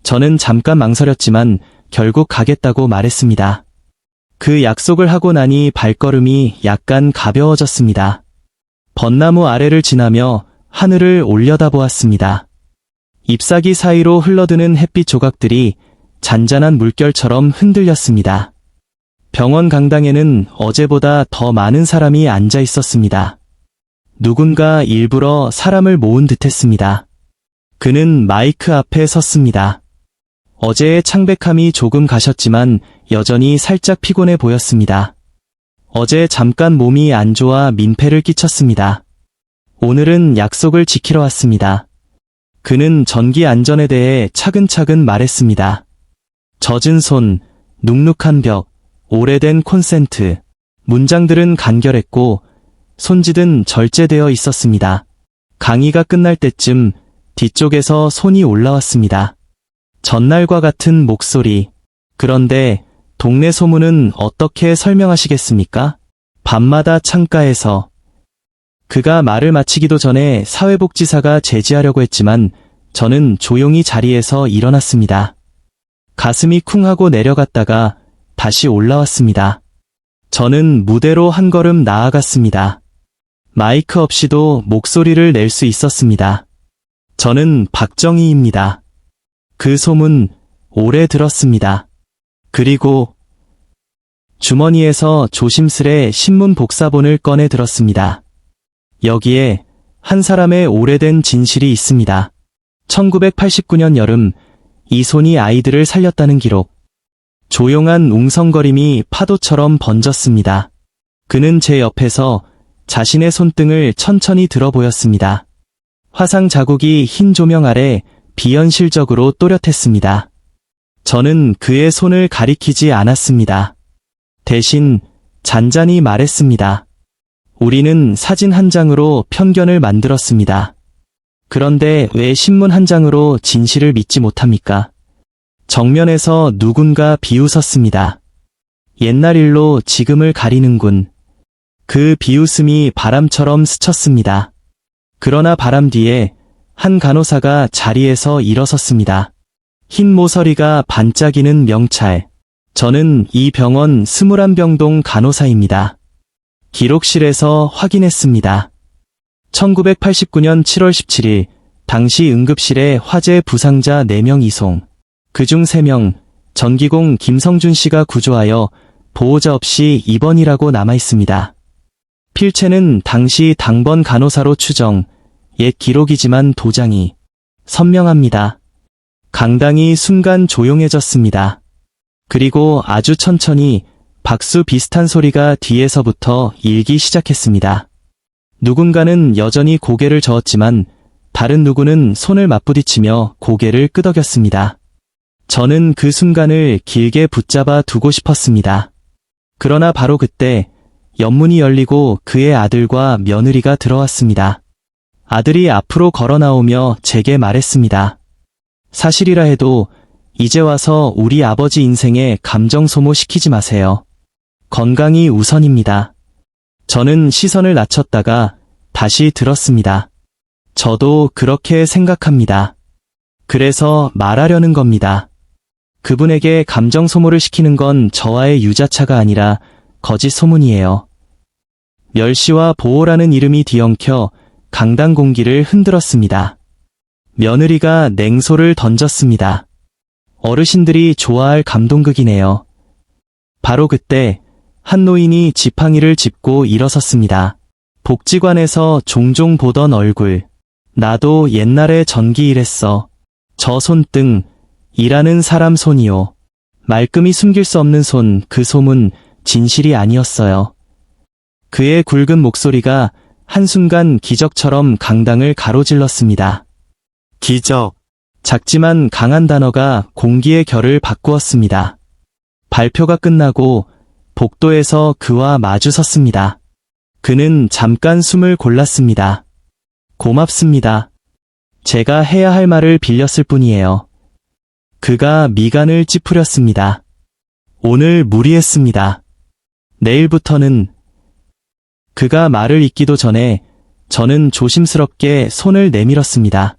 저는 잠깐 망설였지만 결국 가겠다고 말했습니다. 그 약속을 하고 나니 발걸음이 약간 가벼워졌습니다. 벚나무 아래를 지나며 하늘을 올려다보았습니다. 잎사귀 사이로 흘러드는 햇빛 조각들이 잔잔한 물결처럼 흔들렸습니다. 병원 강당에는 어제보다 더 많은 사람이 앉아 있었습니다. 누군가 일부러 사람을 모은 듯했습니다. 그는 마이크 앞에 섰습니다. 어제의 창백함이 조금 가셨지만 여전히 살짝 피곤해 보였습니다. 어제 잠깐 몸이 안 좋아 민폐를 끼쳤습니다. 오늘은 약속을 지키러 왔습니다. 그는 전기 안전에 대해 차근차근 말했습니다. 젖은 손, 눅눅한 벽, 오래된 콘센트. 문장들은 간결했고 손짓은 절제되어 있었습니다. 강의가 끝날 때쯤 뒤쪽에서 손이 올라왔습니다. 전날과 같은 목소리. 그런데 동네 소문은 어떻게 설명하시겠습니까? 밤마다 창가에서. 그가 말을 마치기도 전에 사회복지사가 제지하려고 했지만 저는 조용히 자리에서 일어났습니다. 가슴이 쿵 하고 내려갔다가 다시 올라왔습니다. 저는 무대로 한 걸음 나아갔습니다. 마이크 없이도 목소리를 낼 수 있었습니다. 저는 박정희입니다. 그 소문 오래 들었습니다. 그리고 주머니에서 조심스레 신문 복사본을 꺼내 들었습니다. 여기에 한 사람의 오래된 진실이 있습니다. 1989년 여름, 이손이 아이들을 살렸다는 기록. 조용한 웅성거림이 파도처럼 번졌습니다. 그는 제 옆에서 자신의 손등을 천천히 들어 보였습니다. 화상 자국이 흰 조명 아래 비현실적으로 또렷했습니다. 저는 그의 손을 가리키지 않았습니다. 대신 잔잔히 말했습니다. 우리는 사진 한 장으로 편견을 만들었습니다. 그런데 왜 신문 한 장으로 진실을 믿지 못합니까? 정면에서 누군가 비웃었습니다. 옛날 일로 지금을 가리는군. 그 비웃음이 바람처럼 스쳤습니다. 그러나 바람 뒤에 한 간호사가 자리에서 일어섰습니다. 흰 모서리가 반짝이는 명찰. 저는 이 병원 21병동 간호사입니다. 기록실에서 확인했습니다. 1989년 7월 17일, 당시 응급실에 화재 부상자 4명 이송. 그중 3명, 전기공 김성준 씨가 구조하여 보호자 없이 입원이라고 남아있습니다. 필체는 당시 당번 간호사로 추정, 옛 기록이지만 도장이 선명합니다. 강당이 순간 조용해졌습니다. 그리고 아주 천천히 박수 비슷한 소리가 뒤에서부터 일기 시작했습니다. 누군가는 여전히 고개를 저었지만 다른 누구는 손을 맞부딪히며 고개를 끄덕였습니다. 저는 그 순간을 길게 붙잡아 두고 싶었습니다. 그러나 바로 그때 옆문이 열리고 그의 아들과 며느리가 들어왔습니다. 아들이 앞으로 걸어 나오며 제게 말했습니다. 사실이라 해도 이제 와서 우리 아버지 인생에 감정 소모시키지 마세요. 건강이 우선입니다. 저는 시선을 낮췄다가 다시 들었습니다. 저도 그렇게 생각합니다. 그래서 말하려는 겁니다. 그분에게 감정 소모를 시키는 건 저와의 유자차가 아니라 거짓 소문이에요. 멸시와 보호라는 이름이 뒤엉켜 강당 공기를 흔들었습니다. 며느리가 냉소를 던졌습니다. 어르신들이 좋아할 감동극이네요. 바로 그때 한 노인이 지팡이를 짚고 일어섰습니다. 복지관에서 종종 보던 얼굴. 나도 옛날에 전기 일했어. 저 손등, 일하는 사람 손이요. 말끔히 숨길 수 없는 손, 그 소문, 진실이 아니었어요. 그의 굵은 목소리가 한순간 기적처럼 강당을 가로질렀습니다. 기적. 작지만 강한 단어가 공기의 결을 바꾸었습니다. 발표가 끝나고 복도에서 그와 마주 섰습니다. 그는 잠깐 숨을 골랐습니다. 고맙습니다. 제가 해야 할 말을 빌렸을 뿐이에요. 그가 미간을 찌푸렸습니다. 오늘 무리했습니다. 내일부터는. 그가 말을 잇기도 전에 저는 조심스럽게 손을 내밀었습니다.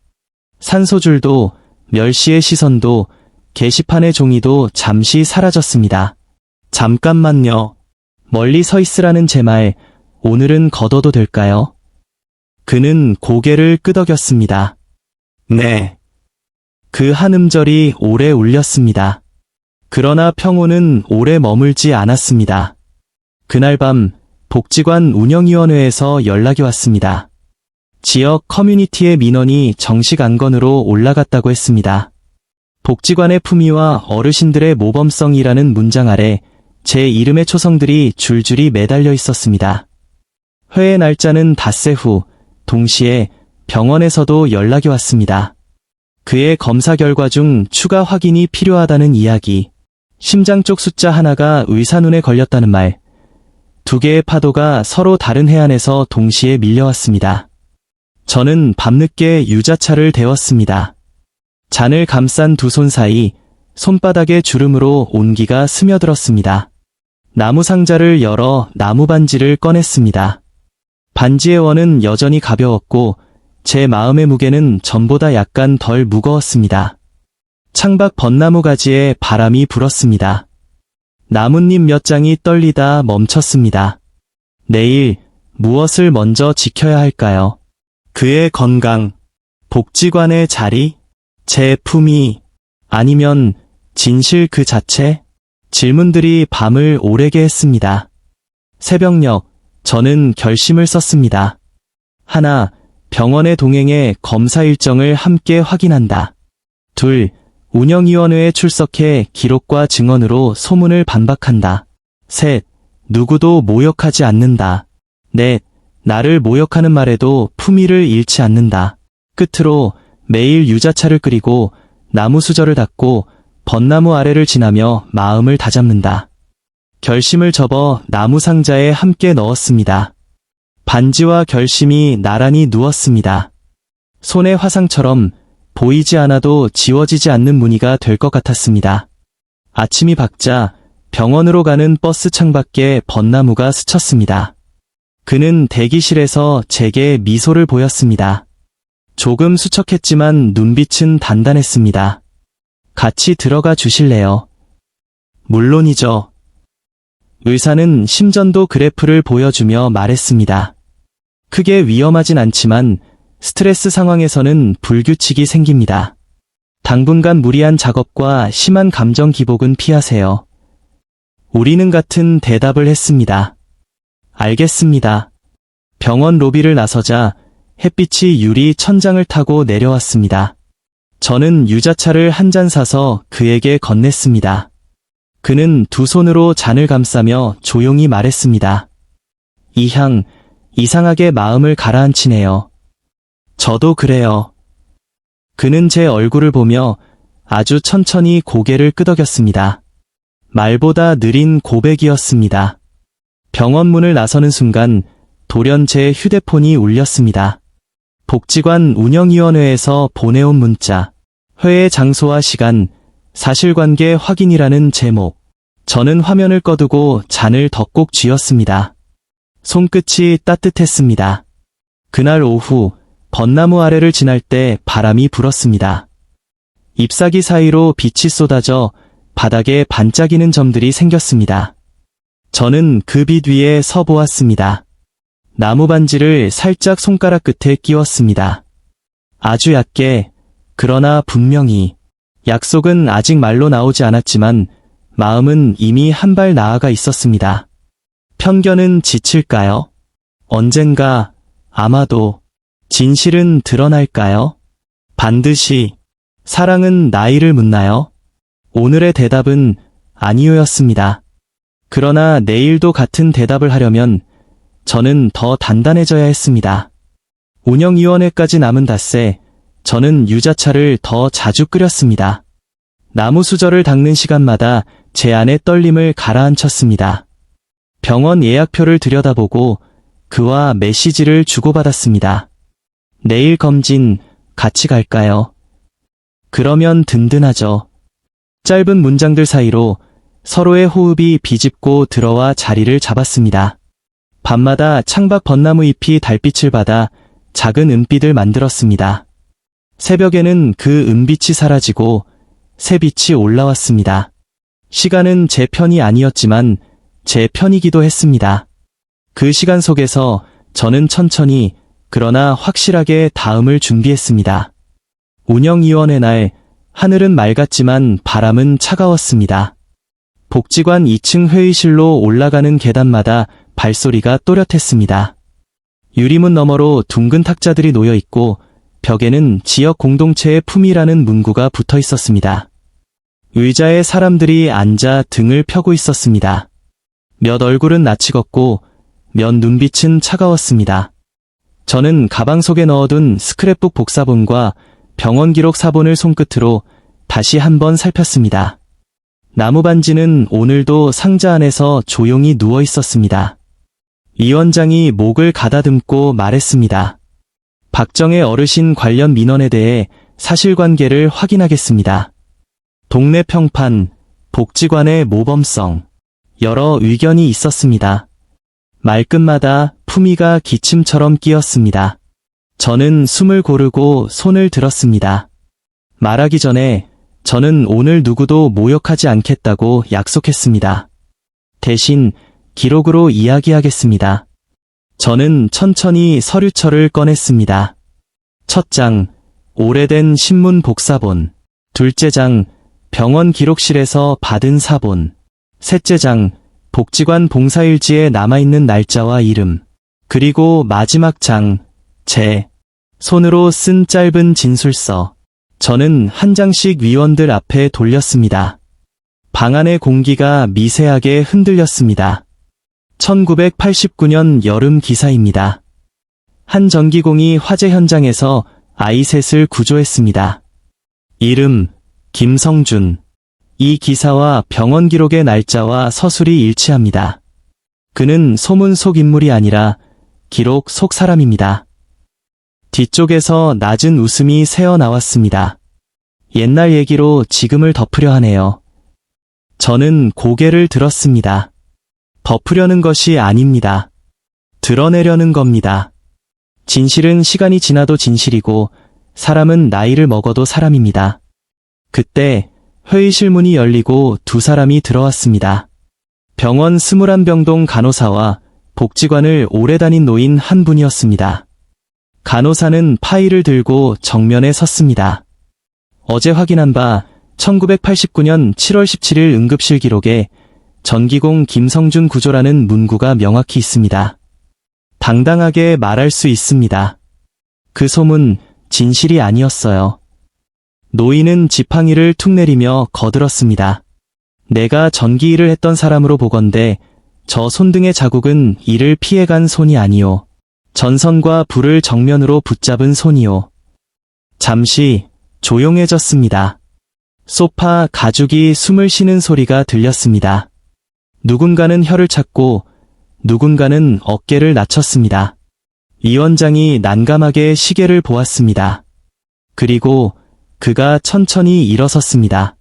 산소줄도, 멸시의 시선도, 게시판의 종이도 잠시 사라졌습니다. 잠깐만요. 멀리 서 있으라는 제 말, 오늘은 거둬도 될까요? 그는 고개를 끄덕였습니다. 네. 그 한 음절이 오래 울렸습니다. 그러나 평온은 오래 머물지 않았습니다. 그날 밤 복지관 운영위원회에서 연락이 왔습니다. 지역 커뮤니티의 민원이 정식 안건으로 올라갔다고 했습니다. 복지관의 품위와 어르신들의 모범성이라는 문장 아래 제 이름의 초성들이 줄줄이 매달려 있었습니다. 회의 날짜는 닷새 후, 동시에 병원에서도 연락이 왔습니다. 그의 검사 결과 중 추가 확인이 필요하다는 이야기, 심장 쪽 숫자 하나가 의사 눈에 걸렸다는 말, 두 개의 파도가 서로 다른 해안에서 동시에 밀려왔습니다. 저는 밤늦게 유자차를 데웠습니다. 잔을 감싼 두 손 사이 손바닥의 주름으로 온기가 스며들었습니다. 나무 상자를 열어 나무 반지를 꺼냈습니다. 반지의 원은 여전히 가벼웠고 제 마음의 무게는 전보다 약간 덜 무거웠습니다. 창밖 벚나무 가지에 바람이 불었습니다. 나뭇잎 몇 장이 떨리다 멈췄습니다. 내일 무엇을 먼저 지켜야 할까요? 그의 건강, 복지관의 자리, 제 품위, 아니면 진실 그 자체? 질문들이 밤을 오래게 했습니다. 새벽녘, 저는 결심을 썼습니다. 하나, 병원에 동행해 검사 일정을 함께 확인한다. 둘, 운영위원회에 출석해 기록과 증언으로 소문을 반박한다. 셋, 누구도 모욕하지 않는다. 넷, 나를 모욕하는 말에도 품위를 잃지 않는다. 끝으로 매일 유자차를 끓이고 나무 수저를 닦고 벚나무 아래를 지나며 마음을 다잡는다. 결심을 접어 나무 상자에 함께 넣었습니다. 반지와 결심이 나란히 누웠습니다. 손의 화상처럼 보이지 않아도 지워지지 않는 무늬가 될 것 같았습니다. 아침이 밝자 병원으로 가는 버스 창밖에 벚나무가 스쳤습니다. 그는 대기실에서 제게 미소를 보였습니다. 조금 수척했지만 눈빛은 단단했습니다. 같이 들어가 주실래요? 물론이죠. 의사는 심전도 그래프를 보여주며 말했습니다. 크게 위험하진 않지만 스트레스 상황에서는 불규칙이 생깁니다. 당분간 무리한 작업과 심한 감정 기복은 피하세요. 우리는 같은 대답을 했습니다. 알겠습니다. 병원 로비를 나서자 햇빛이 유리 천장을 타고 내려왔습니다. 저는 유자차를 한 잔 사서 그에게 건넸습니다. 그는 두 손으로 잔을 감싸며 조용히 말했습니다. 이 향, 이상하게 마음을 가라앉히네요. 저도 그래요. 그는 제 얼굴을 보며 아주 천천히 고개를 끄덕였습니다. 말보다 느린 고백이었습니다. 병원 문을 나서는 순간 돌연 제 휴대폰이 울렸습니다. 복지관 운영위원회에서 보내온 문자, 회의 장소와 시간, 사실관계 확인이라는 제목. 저는 화면을 꺼두고 잔을 더 꼭 쥐었습니다. 손끝이 따뜻했습니다. 그날 오후 벚나무 아래를 지날 때 바람이 불었습니다. 잎사귀 사이로 빛이 쏟아져 바닥에 반짝이는 점들이 생겼습니다. 저는 그 빛 위에 서 보았습니다. 나무 반지를 살짝 손가락 끝에 끼웠습니다. 아주 얕게, 그러나 분명히. 약속은 아직 말로 나오지 않았지만 마음은 이미 한 발 나아가 있었습니다. 편견은 지칠까요? 언젠가, 아마도. 진실은 드러날까요? 반드시. 사랑은 나이를 묻나요? 오늘의 대답은 아니오였습니다. 그러나 내일도 같은 대답을 하려면 저는 더 단단해져야 했습니다. 운영위원회까지 남은 닷새 저는 유자차를 더 자주 끓였습니다. 나무 수저를 닦는 시간마다 제 안의 떨림을 가라앉혔습니다. 병원 예약표를 들여다보고 그와 메시지를 주고받았습니다. 내일 검진 같이 갈까요? 그러면 든든하죠. 짧은 문장들 사이로 서로의 호흡이 비집고 들어와 자리를 잡았습니다. 밤마다 창밖 벚나무 잎이 달빛을 받아 작은 은빛을 만들었습니다. 새벽에는 그 은빛이 사라지고 새빛이 올라왔습니다. 시간은 제 편이 아니었지만 제 편이기도 했습니다. 그 시간 속에서 저는 천천히 그러나 확실하게 다음을 준비했습니다. 운영위원회 날 하늘은 맑았지만 바람은 차가웠습니다. 복지관 2층 회의실로 올라가는 계단마다 발소리가 또렷했습니다. 유리문 너머로 둥근 탁자들이 놓여 있고 벽에는 지역 공동체의 품이라는 문구가 붙어 있었습니다. 의자에 사람들이 앉아 등을 펴고 있었습니다. 몇 얼굴은 낯익었고 몇 눈빛은 차가웠습니다. 저는 가방 속에 넣어둔 스크랩북 복사본과 병원 기록 사본을 손끝으로 다시 한번 살폈습니다. 나무반지는 오늘도 상자 안에서 조용히 누워 있었습니다. 위원장이 목을 가다듬고 말했습니다. 박정혜 어르신 관련 민원에 대해 사실관계를 확인하겠습니다. 동네 평판, 복지관의 모범성, 여러 의견이 있었습니다. 말끝마다 품위가 기침처럼 끼었습니다. 저는 숨을 고르고 손을 들었습니다. 말하기 전에 저는 오늘 누구도 모욕하지 않겠다고 약속했습니다. 대신 기록으로 이야기하겠습니다. 저는 천천히 서류철을 꺼냈습니다. 첫 장, 오래된 신문 복사본. 둘째 장, 병원 기록실에서 받은 사본. 셋째 장, 복지관 봉사일지에 남아있는 날짜와 이름. 그리고 마지막 장, 제 손으로 쓴 짧은 진술서. 저는 한 장씩 위원들 앞에 돌렸습니다. 방 안의 공기가 미세하게 흔들렸습니다. 1989년 여름 기사입니다. 한 전기공이 화재 현장에서 아이 셋을 구조했습니다. 이름, 김성준. 이 기사와 병원 기록의 날짜와 서술이 일치합니다. 그는 소문 속 인물이 아니라 기록 속 사람입니다. 뒤쪽에서 낮은 웃음이 새어나왔습니다. 옛날 얘기로 지금을 덮으려 하네요. 저는 고개를 들었습니다. 덮으려는 것이 아닙니다. 드러내려는 겁니다. 진실은 시간이 지나도 진실이고 사람은 나이를 먹어도 사람입니다. 그때 회의실 문이 열리고 두 사람이 들어왔습니다. 병원 21병동 간호사와 복지관을 오래 다닌 노인 한 분이었습니다. 간호사는 파일을 들고 정면에 섰습니다. 어제 확인한 바 1989년 7월 17일 응급실 기록에 전기공 김성준 구조라는 문구가 명확히 있습니다. 당당하게 말할 수 있습니다. 그 소문 진실이 아니었어요. 노인은 지팡이를 툭 내리며 거들었습니다. 내가 전기 일을 했던 사람으로 보건대 저 손등의 자국은 이를 피해간 손이 아니오. 전선과 불을 정면으로 붙잡은 손이오. 잠시 조용해졌습니다. 소파 가죽이 숨을 쉬는 소리가 들렸습니다. 누군가는 혀를 찾고 누군가는 어깨를 낮췄습니다. 위원장이 난감하게 시계를 보았습니다. 그리고 그가 천천히 일어섰습니다.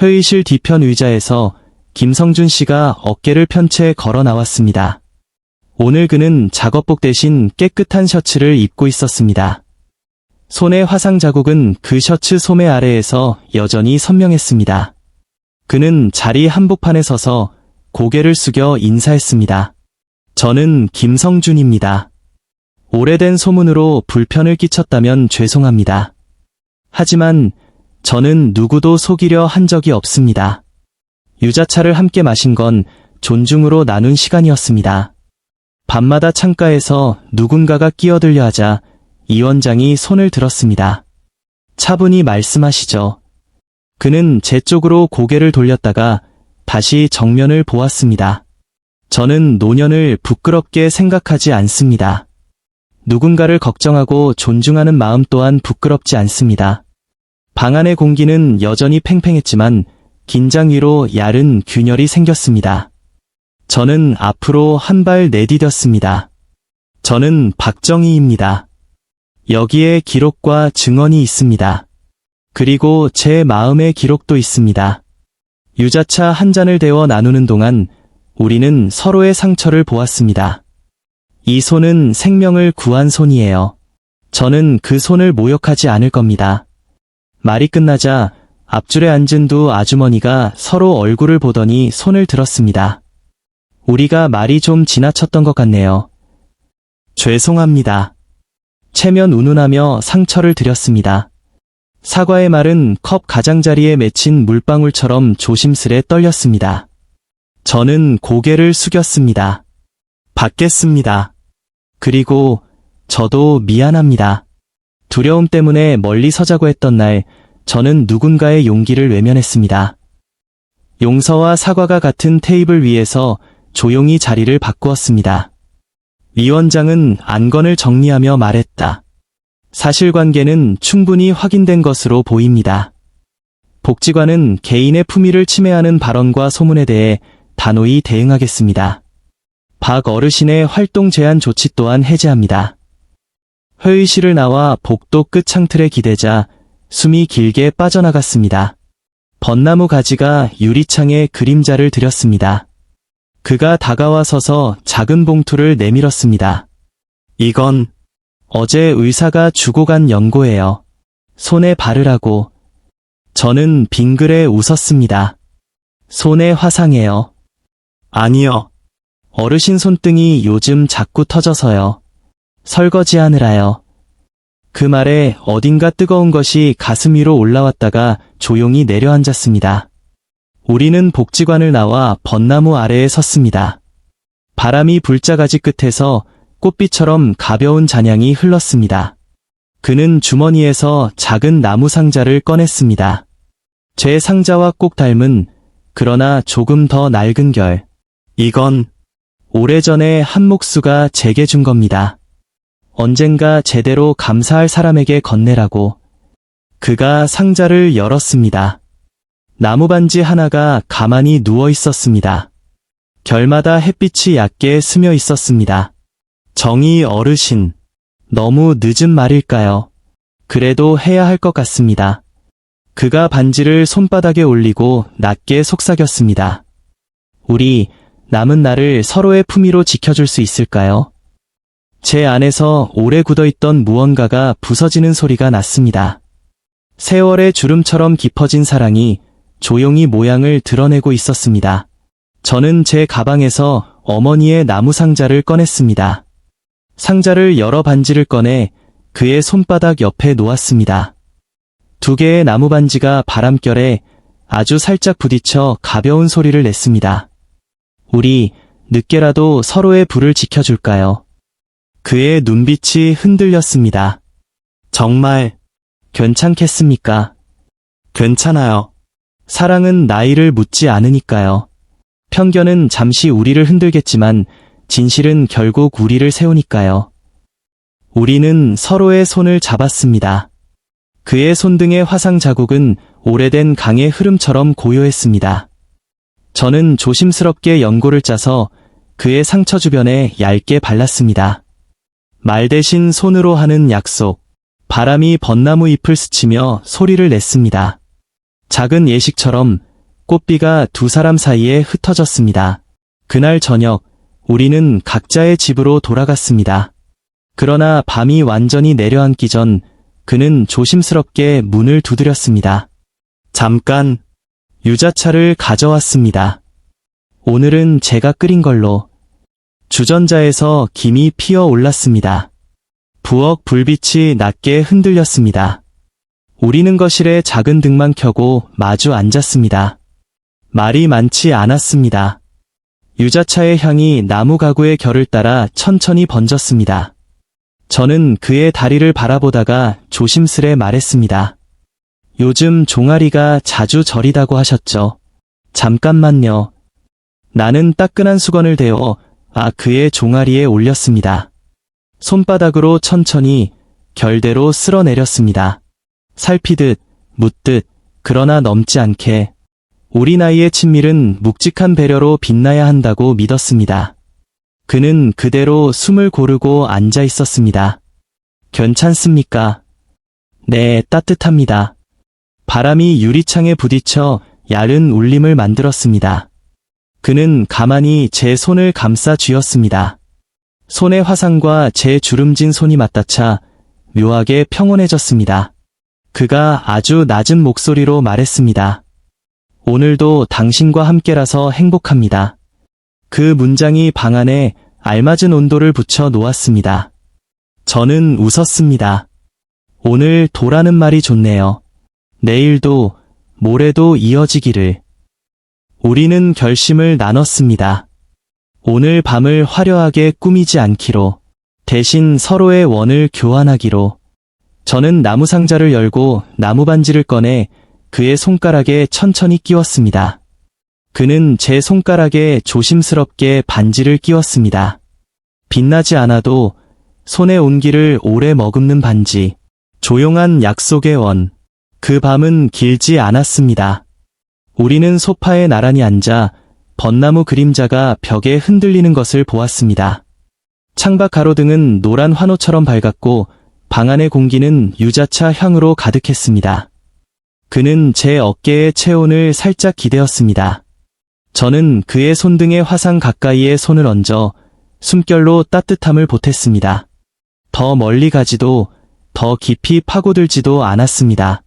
회의실 뒤편 의자에서 김성준 씨가 어깨를 편 채 걸어 나왔습니다. 오늘 그는 작업복 대신 깨끗한 셔츠를 입고 있었습니다. 손의 화상 자국은 그 셔츠 소매 아래에서 여전히 선명했습니다. 그는 자리 한복판에 서서 고개를 숙여 인사했습니다. 저는 김성준입니다. 오래된 소문으로 불편을 끼쳤다면 죄송합니다. 하지만 저는 누구도 속이려 한 적이 없습니다. 유자차를 함께 마신 건 존중으로 나눈 시간이었습니다. 밤마다 창가에서 누군가가 끼어들려 하자 이 원장이 손을 들었습니다. 차분히 말씀하시죠. 그는 제 쪽으로 고개를 돌렸다가 다시 정면을 보았습니다. 저는 노년을 부끄럽게 생각하지 않습니다. 누군가를 걱정하고 존중하는 마음 또한 부끄럽지 않습니다. 방 안의 공기는 여전히 팽팽했지만 긴장 위로 얇은 균열이 생겼습니다. 저는 앞으로 한 발 내디뎠습니다. 저는 박정희입니다. 여기에 기록과 증언이 있습니다. 그리고 제 마음의 기록도 있습니다. 유자차 한 잔을 데워 나누는 동안 우리는 서로의 상처를 보았습니다. 이 손은 생명을 구한 손이에요. 저는 그 손을 모욕하지 않을 겁니다. 말이 끝나자 앞줄에 앉은 두 아주머니가 서로 얼굴을 보더니 손을 들었습니다. 우리가 말이 좀 지나쳤던 것 같네요. 죄송합니다. 체면 운운하며 상처를 드렸습니다. 사과의 말은 컵 가장자리에 맺힌 물방울처럼 조심스레 떨렸습니다. 저는 고개를 숙였습니다. 받겠습니다. 그리고 저도 미안합니다. 두려움 때문에 멀리 서자고 했던 날, 저는 누군가의 용기를 외면했습니다. 용서와 사과가 같은 테이블 위에서 조용히 자리를 바꾸었습니다. 위원장은 안건을 정리하며 말했다. 사실관계는 충분히 확인된 것으로 보입니다. 복지관은 개인의 품위를 침해하는 발언과 소문에 대해 단호히 대응하겠습니다. 박 어르신의 활동 제한 조치 또한 해제합니다. 회의실을 나와 복도 끝 창틀에 기대자 숨이 길게 빠져나갔습니다. 벚나무 가지가 유리창에 그림자를 들였습니다. 그가 다가와 서서 작은 봉투를 내밀었습니다. 이건 어제 의사가 주고 간 연고예요. 손에 바르라고. 저는 빙그레 웃었습니다. 손에 화상해요. 아니요. 어르신 손등이 요즘 자꾸 터져서요. 설거지하느라요. 그 말에 어딘가 뜨거운 것이 가슴 위로 올라왔다가 조용히 내려앉았습니다. 우리는 복지관을 나와 벚나무 아래에 섰습니다. 바람이 불자가지 끝에서 꽃비처럼 가벼운 잔향이 흘렀습니다. 그는 주머니에서 작은 나무 상자를 꺼냈습니다. 제 상자와 꼭 닮은 그러나 조금 더 낡은 결. 이건 오래전에 한목수가 제게 준 겁니다. 언젠가 제대로 감사할 사람에게 건네라고. 그가 상자를 열었습니다. 나무반지 하나가 가만히 누워 있었습니다. 결마다 햇빛이 얕게 스며 있었습니다. 정희 어르신, 너무 늦은 말일까요? 그래도 해야 할 것 같습니다. 그가 반지를 손바닥에 올리고 낮게 속삭였습니다. 우리 남은 날을 서로의 품위로 지켜줄 수 있을까요? 제 안에서 오래 굳어있던 무언가가 부서지는 소리가 났습니다. 세월의 주름처럼 깊어진 사랑이 조용히 모양을 드러내고 있었습니다. 저는 제 가방에서 어머니의 나무 상자를 꺼냈습니다. 상자를 열어 반지를 꺼내 그의 손바닥 옆에 놓았습니다. 두 개의 나무 반지가 바람결에 아주 살짝 부딪혀 가벼운 소리를 냈습니다. 우리 늦게라도 서로의 불을 지켜줄까요? 그의 눈빛이 흔들렸습니다. 정말 괜찮겠습니까? 괜찮아요. 사랑은 나이를 묻지 않으니까요. 편견은 잠시 우리를 흔들겠지만 진실은 결국 우리를 세우니까요. 우리는 서로의 손을 잡았습니다. 그의 손등의 화상 자국은 오래된 강의 흐름처럼 고요했습니다. 저는 조심스럽게 연고를 짜서 그의 상처 주변에 얇게 발랐습니다. 말 대신 손으로 하는 약속. 바람이 벚나무 잎을 스치며 소리를 냈습니다. 작은 예식처럼 꽃비가 두 사람 사이에 흩어졌습니다. 그날 저녁 우리는 각자의 집으로 돌아갔습니다. 그러나 밤이 완전히 내려앉기 전 그는 조심스럽게 문을 두드렸습니다. 잠깐, 유자차를 가져왔습니다. 오늘은 제가 끓인 걸로. 주전자에서 김이 피어 올랐습니다. 부엌 불빛이 낮게 흔들렸습니다. 우리는 거실에 작은 등만 켜고 마주 앉았습니다. 말이 많지 않았습니다. 유자차의 향이 나무 가구의 결을 따라 천천히 번졌습니다. 저는 그의 다리를 바라보다가 조심스레 말했습니다. 요즘 종아리가 자주 저리다고 하셨죠. 잠깐만요. 나는 따끈한 수건을 대어 그의 종아리에 올렸습니다. 손바닥으로 천천히 결대로 쓸어내렸습니다. 살피듯, 묻듯, 그러나 넘지 않게. 우리 나이의 친밀은 묵직한 배려로 빛나야 한다고 믿었습니다. 그는 그대로 숨을 고르고 앉아 있었습니다. 괜찮습니까? 네, 따뜻합니다. 바람이 유리창에 부딪혀 얇은 울림을 만들었습니다. 그는 가만히 제 손을 감싸 쥐었습니다. 손의 화상과 제 주름진 손이 맞닿아 묘하게 평온해졌습니다. 그가 아주 낮은 목소리로 말했습니다. 오늘도 당신과 함께라서 행복합니다. 그 문장이 방 안에 알맞은 온도를 붙여 놓았습니다. 저는 웃었습니다. 오늘 도라는 말이 좋네요. 내일도 모레도 이어지기를. 우리는 결심을 나눴습니다. 오늘 밤을 화려하게 꾸미지 않기로, 대신 서로의 원을 교환하기로. 저는 나무 상자를 열고 나무 반지를 꺼내 그의 손가락에 천천히 끼웠습니다. 그는 제 손가락에 조심스럽게 반지를 끼웠습니다. 빛나지 않아도 손의 온기를 오래 머금는 반지. 조용한 약속의 원. 그 밤은 길지 않았습니다. 우리는 소파에 나란히 앉아 벚나무 그림자가 벽에 흔들리는 것을 보았습니다. 창밖 가로등은 노란 환호처럼 밝았고 방 안의 공기는 유자차 향으로 가득했습니다. 그는 제 어깨에 체온을 살짝 기대었습니다. 저는 그의 손등에 화상 가까이에 손을 얹어 숨결로 따뜻함을 보탰습니다. 더 멀리 가지도 더 깊이 파고들지도 않았습니다.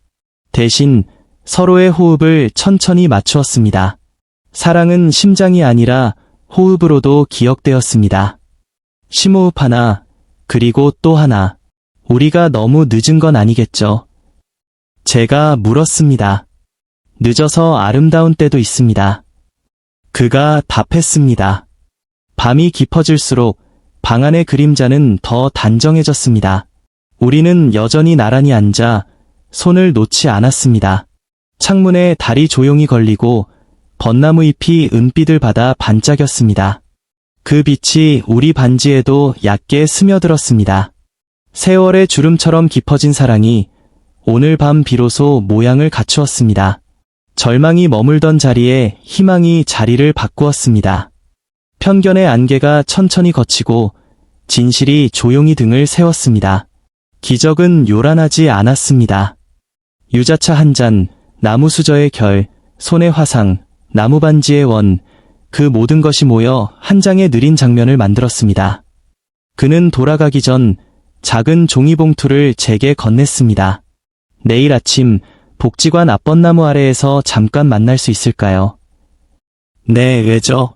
대신 서로의 호흡을 천천히 맞추었습니다. 사랑은 심장이 아니라 호흡으로도 기억되었습니다. 심호흡 하나, 그리고 또 하나. 우리가 너무 늦은 건 아니겠죠? 제가 물었습니다. 늦어서 아름다운 때도 있습니다. 그가 답했습니다. 밤이 깊어질수록 방 안의 그림자는 더 단정해졌습니다. 우리는 여전히 나란히 앉아 손을 놓지 않았습니다. 창문에 달이 조용히 걸리고 벚나무 잎이 은빛을 받아 반짝였습니다. 그 빛이 우리 반지에도 얕게 스며들었습니다. 세월의 주름처럼 깊어진 사랑이 오늘 밤 비로소 모양을 갖추었습니다. 절망이 머물던 자리에 희망이 자리를 바꾸었습니다. 편견의 안개가 천천히 걷히고 진실이 조용히 등을 세웠습니다. 기적은 요란하지 않았습니다. 유자차 한 잔, 나무 수저의 결, 손의 화상, 나무 반지의 원, 그 모든 것이 모여 한 장의 느린 장면을 만들었습니다. 그는 돌아가기 전 작은 종이봉투를 제게 건넸습니다. 내일 아침 복지관 앞벚나무 아래에서 잠깐 만날 수 있을까요? 네, 왜죠?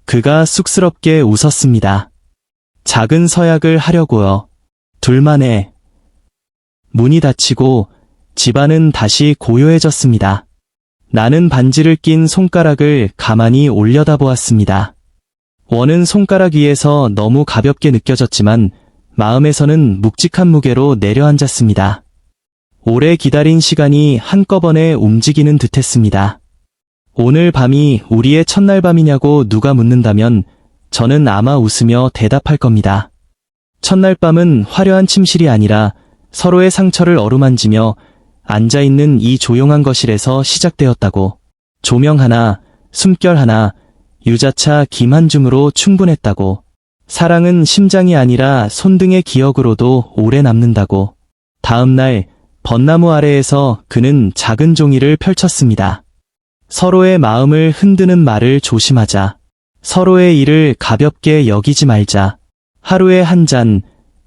그가 쑥스럽게 웃었습니다. 작은 서약을 하려고요. 둘만의. 문이 닫히고 집안은 다시 고요해졌습니다. 나는 반지를 낀 손가락을 가만히 올려다보았습니다. 원은 손가락 위에서 너무 가볍게 느껴졌지만 마음에서는 묵직한 무게로 내려앉았습니다. 오래 기다린 시간이 한꺼번에 움직이는 듯했습니다. 오늘 밤이 우리의 첫날 밤이냐고 누가 묻는다면 저는 아마 웃으며 대답할 겁니다. 첫날 밤은 화려한 침실이 아니라 서로의 상처를 어루만지며 앉아있는 이 조용한 거실에서 시작되었다고. 조명 하나, 숨결 하나, 유자차 김 한 줌으로 충분했다고. 사랑은 심장이 아니라 손등의 기억으로도 오래 남는다고. 다음 날 벚나무 아래에서 그는 작은 종이를 펼쳤습니다. 서로의 마음을 흔드는 말을 조심하자. 서로의 일을 가볍게 여기지 말자. 하루에 한 잔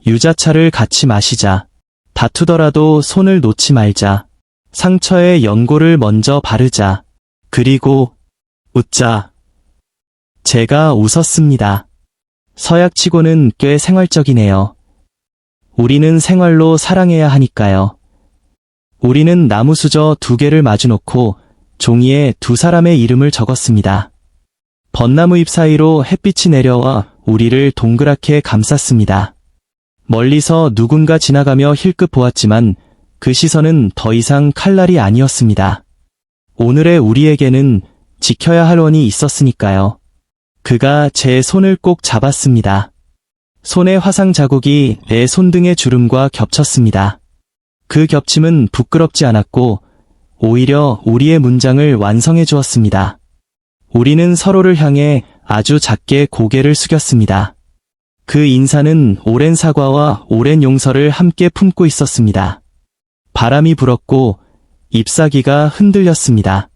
유자차를 같이 마시자. 다투더라도 손을 놓지 말자. 상처에 연고를 먼저 바르자. 그리고 웃자. 제가 웃었습니다. 서약치고는 꽤 생활적이네요. 우리는 생활로 사랑해야 하니까요. 우리는 나무 수저 2개를 마주놓고 종이에 2사람의 이름을 적었습니다. 벚나무 잎 사이로 햇빛이 내려와 우리를 동그랗게 감쌌습니다. 멀리서 누군가 지나가며 힐끗 보았지만 그 시선은 더 이상 칼날이 아니었습니다. 오늘의 우리에게는 지켜야 할 원이 있었으니까요. 그가 제 손을 꼭 잡았습니다. 손의 화상 자국이 내 손등의 주름과 겹쳤습니다. 그 겹침은 부끄럽지 않았고 오히려 우리의 문장을 완성해 주었습니다. 우리는 서로를 향해 아주 작게 고개를 숙였습니다. 그 인사는 오랜 사과와 오랜 용서를 함께 품고 있었습니다. 바람이 불었고 잎사귀가 흔들렸습니다.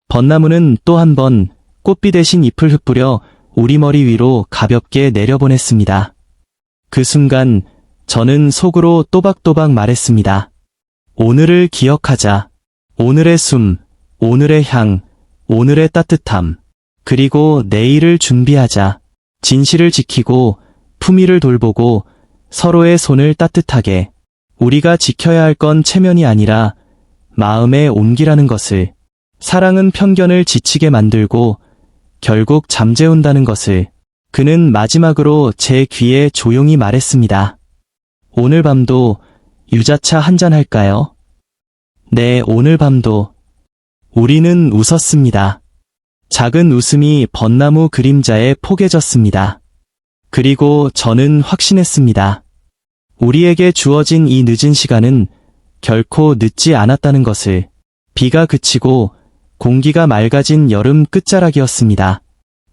벚나무는 또 한 번 꽃비 대신 잎을 흩뿌려 우리 머리 위로 가볍게 내려보냈습니다. 그 순간 저는 속으로 또박또박 말했습니다. 오늘을 기억하자. 오늘의 숨, 오늘의 향, 오늘의 따뜻함, 그리고 내일을 준비하자. 진실을 지키고 품위를 돌보고 서로의 손을 따뜻하게. 우리가 지켜야 할 건 체면이 아니라 마음의 온기라는 것을, 사랑은 편견을 지치게 만들고 결국 잠재운다는 것을. 그는 마지막으로 제 귀에 조용히 말했습니다. 오늘 밤도 유자차 한잔 할까요? 네, 오늘 밤도. 우리는 웃었습니다. 작은 웃음이 벚나무 그림자에 포개졌습니다. 그리고 저는 확신했습니다. 우리에게 주어진 이 늦은 시간은 결코 늦지 않았다는 것을. 비가 그치고 공기가 맑아진 여름 끝자락이었습니다.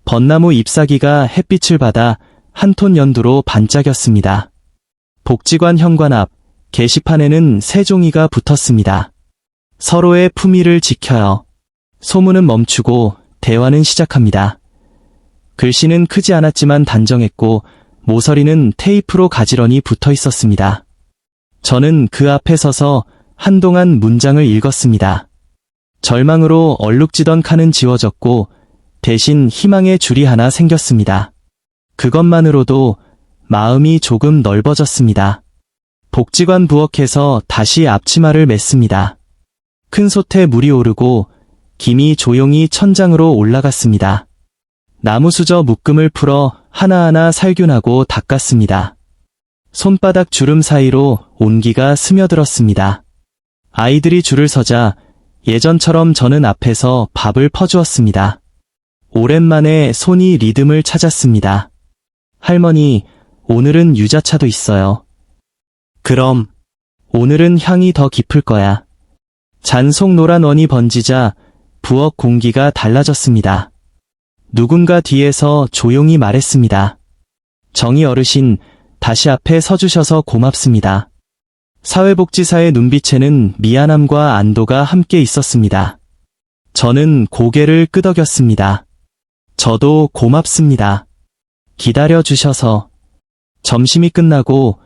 벚나무 잎사귀가 햇빛을 받아 한 톤 연두로 반짝였습니다. 복지관 현관 앞 게시판에는 새 종이가 붙었습니다. 서로의 품위를 지켜요. 소문은 멈추고 대화는 시작합니다. 글씨는 크지 않았지만 단정했고 모서리는 테이프로 가지런히 붙어 있었습니다. 저는 그 앞에 서서 한동안 문장을 읽었습니다. 절망으로 얼룩지던 칸은 지워졌고 대신 희망의 줄이 하나 생겼습니다. 그것만으로도 마음이 조금 넓어졌습니다. 복지관 부엌에서 다시 앞치마를 맸습니다. 큰 솥에 물이 오르고 김이 조용히 천장으로 올라갔습니다. 나무 수저 묶음을 풀어 하나하나 살균하고 닦았습니다. 손바닥 주름 사이로 온기가 스며들었습니다. 아이들이 줄을 서자 예전처럼 저는 앞에서 밥을 퍼주었습니다. 오랜만에 손이 리듬을 찾았습니다. 할머니, 오늘은 유자차도 있어요. 그럼 오늘은 향이 더 깊을 거야. 잔속 노란 원이 번지자 부엌 공기가 달라졌습니다. 누군가 뒤에서 조용히 말했습니다. 정희 어르신, 다시 앞에 서주셔서 고맙습니다. 사회복지사의 눈빛에는 미안함과 안도가 함께 있었습니다. 저는 고개를 끄덕였습니다. 저도 고맙습니다. 기다려주셔서. 점심이 끝나고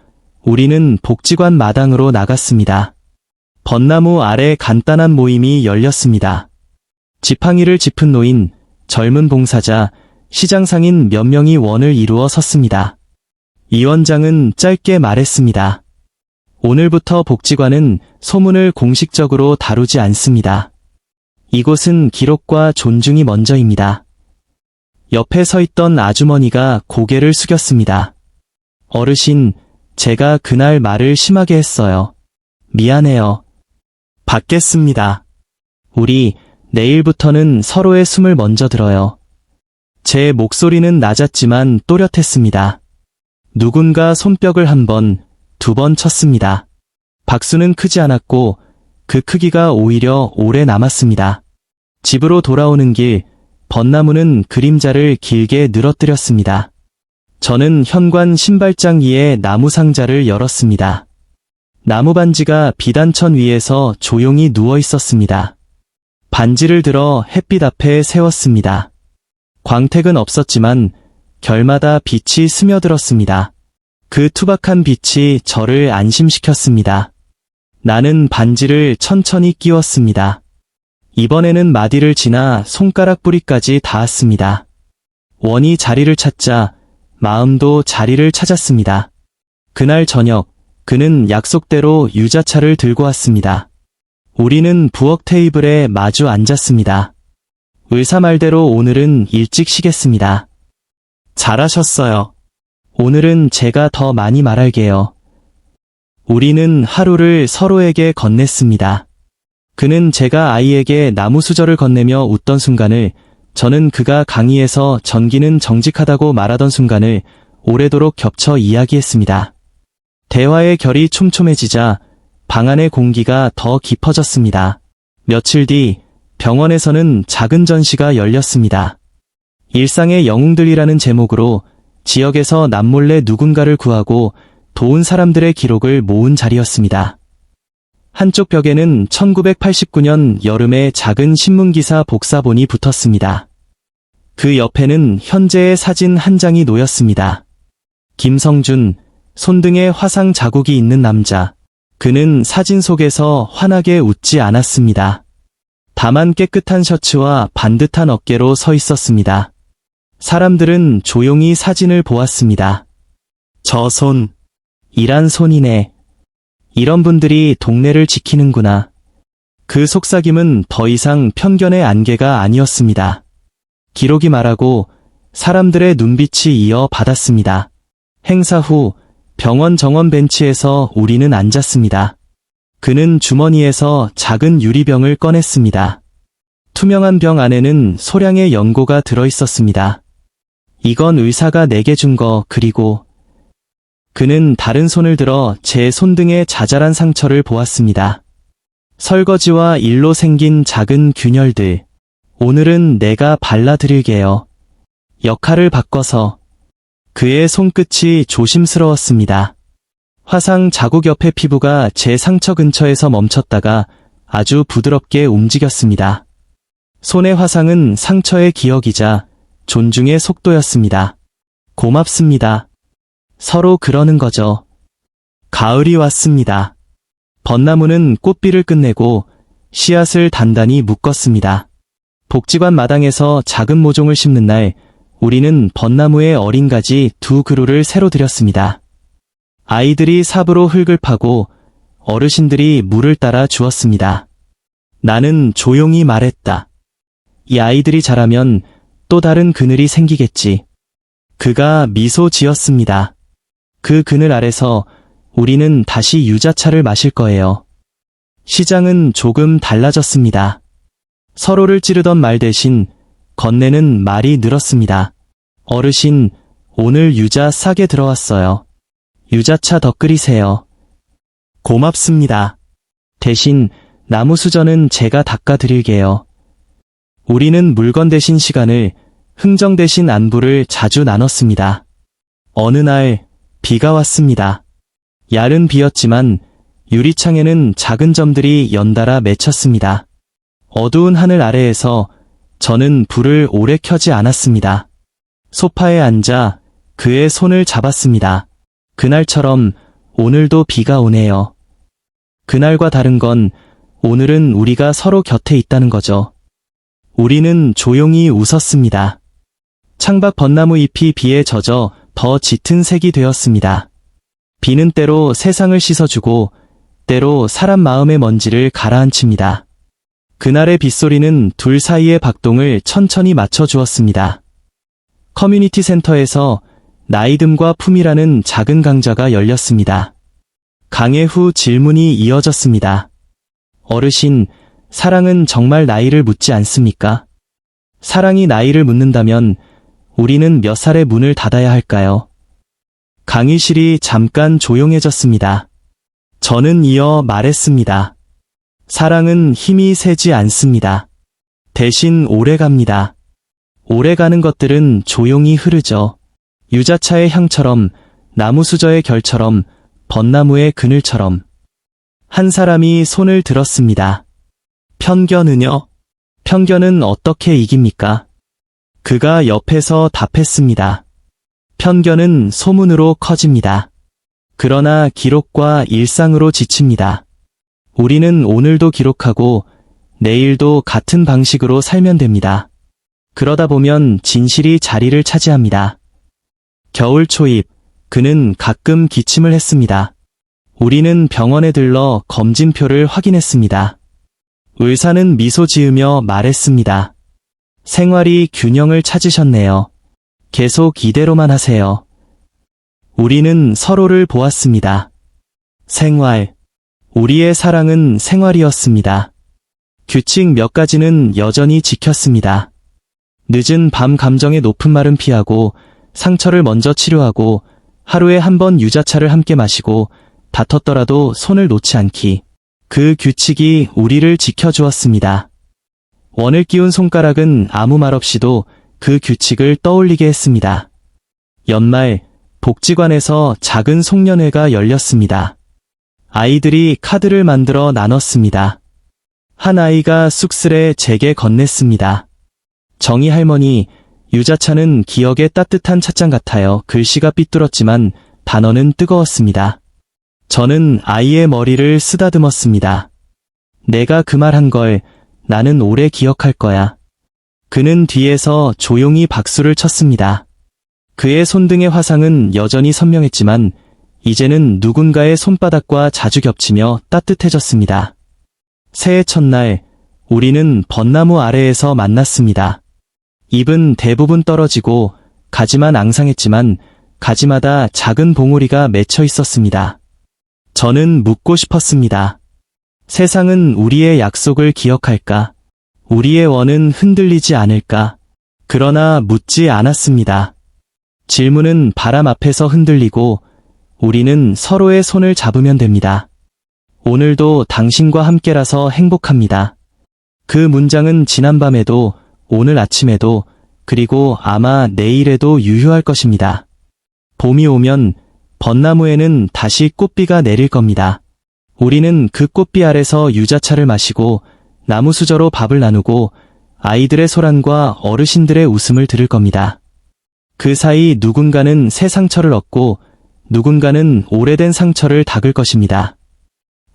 우리는 복지관 마당으로 나갔습니다. 벚나무 아래 간단한 모임이 열렸습니다. 지팡이를 짚은 노인, 젊은 봉사자, 시장 상인 몇 명이 원을 이루어 섰습니다. 이 원장은 짧게 말했습니다. 오늘부터 복지관은 소문을 공식적으로 다루지 않습니다. 이곳은 기록과 존중이 먼저입니다. 옆에 서 있던 아주머니가 고개를 숙였습니다. 어르신, 제가 그날 말을 심하게 했어요. 미안해요. 받겠습니다. 우리 내일부터는 서로의 숨을 먼저 들어요. 제 목소리는 낮았지만 또렷했습니다. 누군가 손뼉을 한 번, 두 번 쳤습니다. 박수는 크지 않았고 그 크기가 오히려 오래 남았습니다. 집으로 돌아오는 길, 벚나무는 그림자를 길게 늘어뜨렸습니다. 저는 현관 신발장 위에 나무 상자를 열었습니다. 나무 반지가 비단천 위에서 조용히 누워 있었습니다. 반지를 들어 햇빛 앞에 세웠습니다. 광택은 없었지만 결마다 빛이 스며들었습니다. 그 투박한 빛이 저를 안심시켰습니다. 나는 반지를 천천히 끼웠습니다. 이번에는 마디를 지나 손가락 뿌리까지 닿았습니다. 원이 자리를 찾자 마음도 자리를 찾았습니다. 그날 저녁, 그는 약속대로 유자차를 들고 왔습니다. 우리는 부엌 테이블에 마주 앉았습니다. 의사 말대로 오늘은 일찍 쉬겠습니다. 잘하셨어요. 오늘은 제가 더 많이 말할게요. 우리는 하루를 서로에게 건넸습니다. 그는 제가 아이에게 나무 수저를 건네며 웃던 순간을, 저는 그가 강의에서 전기는 정직하다고 말하던 순간을 오래도록 겹쳐 이야기했습니다. 대화의 결이 촘촘해지자 방 안의 공기가 더 깊어졌습니다. 며칠 뒤 병원에서는 작은 전시가 열렸습니다. 일상의 영웅들이라는 제목으로 지역에서 남몰래 누군가를 구하고 도운 사람들의 기록을 모은 자리였습니다. 한쪽 벽에는 1989년 여름에 작은 신문기사 복사본이 붙었습니다. 그 옆에는 현재의 사진 한 장이 놓였습니다. 김성준, 손등에 화상 자국이 있는 남자. 그는 사진 속에서 환하게 웃지 않았습니다. 다만 깨끗한 셔츠와 반듯한 어깨로 서 있었습니다. 사람들은 조용히 사진을 보았습니다. 저 손, 일한 손이네. 이런 분들이 동네를 지키는구나. 그 속삭임은 더 이상 편견의 안개가 아니었습니다. 기록이 말하고 사람들의 눈빛이 이어받았습니다. 행사 후 병원 정원 벤치에서 우리는 앉았습니다. 그는 주머니에서 작은 유리병을 꺼냈습니다. 투명한 병 안에는 소량의 연고가 들어있었습니다. 이건 의사가 내게 준 거. 그리고 그는 다른 손을 들어 제 손등에 자잘한 상처를 보았습니다. 설거지와 일로 생긴 작은 균열들. 오늘은 내가 발라드릴게요. 역할을 바꿔서. 그의 손끝이 조심스러웠습니다. 화상 자국 옆의 피부가 제 상처 근처에서 멈췄다가 아주 부드럽게 움직였습니다. 손의 화상은 상처의 기억이자 존중의 속도였습니다. 고맙습니다. 서로 그러는 거죠. 가을이 왔습니다. 벚나무는 꽃비를 끝내고 씨앗을 단단히 묶었습니다. 복지관 마당에서 작은 모종을 심는 날, 우리는 벚나무에 어린 가지 2그루를 새로 들였습니다. 아이들이 삽으로 흙을 파고 어르신들이 물을 따라 주었습니다. 나는 조용히 말했다. 이 아이들이 자라면 또 다른 그늘이 생기겠지. 그가 미소 지었습니다. 그 그늘 아래서 우리는 다시 유자차를 마실 거예요. 시장은 조금 달라졌습니다. 서로를 찌르던 말 대신 건네는 말이 늘었습니다. 어르신, 오늘 유자 싸게 들어왔어요. 유자차 더 끓이세요. 고맙습니다. 대신 나무 수저는 제가 닦아드릴게요. 우리는 물건 대신 시간을, 흥정 대신 안부를 자주 나눴습니다. 어느 날 비가 왔습니다. 야른 비였지만 유리창에는 작은 점들이 연달아 맺혔습니다. 어두운 하늘 아래에서 저는 불을 오래 켜지 않았습니다. 소파에 앉아 그의 손을 잡았습니다. 그날처럼 오늘도 비가 오네요. 그날과 다른 건 오늘은 우리가 서로 곁에 있다는 거죠. 우리는 조용히 웃었습니다. 창밖 벚나무 잎이 비에 젖어 더 짙은 색이 되었습니다. 비는 때로 세상을 씻어주고 때로 사람 마음의 먼지를 가라앉힙니다. 그날의 빗소리는 둘 사이의 박동을 천천히 맞춰주었습니다. 커뮤니티 센터에서 나이듦과 품이라는 작은 강좌가 열렸습니다. 강의 후 질문이 이어졌습니다. 어르신, 사랑은 정말 나이를 묻지 않습니까? 사랑이 나이를 묻는다면 우리는 몇 살에 문을 닫아야 할까요? 강의실이 잠깐 조용해졌습니다. 저는 이어 말했습니다. 사랑은 힘이 세지 않습니다. 대신 오래갑니다. 오래가는 것들은 조용히 흐르죠. 유자차의 향처럼, 나무 수저의 결처럼, 벚나무의 그늘처럼. 한 사람이 손을 들었습니다. 편견은요? 편견은 어떻게 이깁니까? 그가 옆에서 답했습니다. 편견은 소문으로 커집니다. 그러나 기록과 일상으로 지칩니다. 우리는 오늘도 기록하고 내일도 같은 방식으로 살면 됩니다. 그러다 보면 진실이 자리를 차지합니다. 겨울 초입, 그는 가끔 기침을 했습니다. 우리는 병원에 들러 검진표를 확인했습니다. 의사는 미소 지으며 말했습니다. 생활이 균형을 찾으셨네요. 계속 이대로만 하세요. 우리는 서로를 보았습니다. 생활. 우리의 사랑은 생활이었습니다. 규칙 몇 가지는 여전히 지켰습니다. 늦은 밤 감정의 높은 말은 피하고, 상처를 먼저 치료하고, 하루에 한 번 유자차를 함께 마시고, 다퉜더라도 손을 놓지 않기. 그 규칙이 우리를 지켜주었습니다. 원을 끼운 손가락은 아무 말 없이도 그 규칙을 떠올리게 했습니다. 연말, 복지관에서 작은 송년회가 열렸습니다. 아이들이 카드를 만들어 나눴습니다. 한 아이가 쑥스레 제게 건넸습니다. 정희 할머니, 유자차는 기억의 따뜻한 찻잔 같아요. 글씨가 삐뚤었지만 단어는 뜨거웠습니다. 저는 아이의 머리를 쓰다듬었습니다. 내가 그 말 한 걸 나는 오래 기억할 거야. 그는 뒤에서 조용히 박수를 쳤습니다. 그의 손등의 화상은 여전히 선명했지만 이제는 누군가의 손바닥과 자주 겹치며 따뜻해졌습니다. 새해 첫날, 우리는 벚나무 아래에서 만났습니다. 잎은 대부분 떨어지고 가지만 앙상했지만 가지마다 작은 봉우리가 맺혀 있었습니다. 저는 묻고 싶었습니다. 세상은 우리의 약속을 기억할까? 우리의 원은 흔들리지 않을까? 그러나 묻지 않았습니다. 질문은 바람 앞에서 흔들리고 우리는 서로의 손을 잡으면 됩니다. 오늘도 당신과 함께라서 행복합니다. 그 문장은 지난밤에도, 오늘 아침에도, 그리고 아마 내일에도 유효할 것입니다. 봄이 오면 벚나무에는 다시 꽃비가 내릴 겁니다. 우리는 그 꽃비 아래서 유자차를 마시고 나무 수저로 밥을 나누고 아이들의 소란과 어르신들의 웃음을 들을 겁니다. 그 사이 누군가는 새 상처를 얻고 누군가는 오래된 상처를 닦을 것입니다.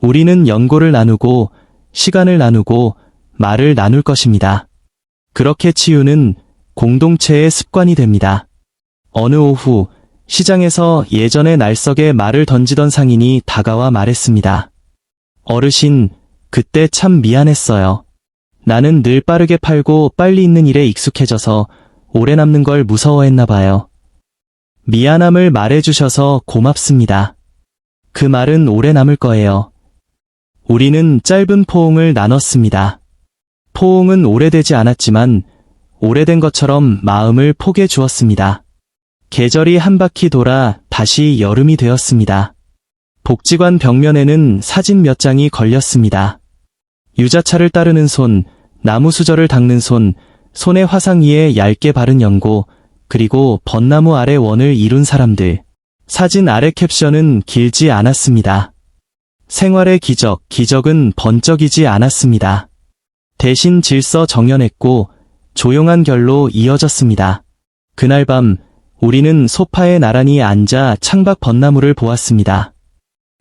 우리는 연고를 나누고 시간을 나누고 말을 나눌 것입니다. 그렇게 치유는 공동체의 습관이 됩니다. 어느 오후 시장에서 예전의 날석에 말을 던지던 상인이 다가와 말했습니다. 어르신, 그때 참 미안했어요. 나는 늘 빠르게 팔고 빨리 있는 일에 익숙해져서 오래 남는 걸 무서워했나 봐요. 미안함을 말해주셔서 고맙습니다. 그 말은 오래 남을 거예요. 우리는 짧은 포옹을 나눴습니다. 포옹은 오래되지 않았지만 오래된 것처럼 마음을 포개 주었습니다. 계절이 한 바퀴 돌아 다시 여름이 되었습니다. 복지관 벽면에는 사진 몇 장이 걸렸습니다. 유자차를 따르는 손, 나무 수저를 닦는 손, 손의 화상 위에 얇게 바른 연고, 그리고 벚나무 아래 원을 이룬 사람들. 사진 아래 캡션은 길지 않았습니다. 생활의 기적, 기적은 번쩍이지 않았습니다. 대신 질서 정연했고 조용한 결로 이어졌습니다. 그날 밤 우리는 소파에 나란히 앉아 창밖 벚나무를 보았습니다.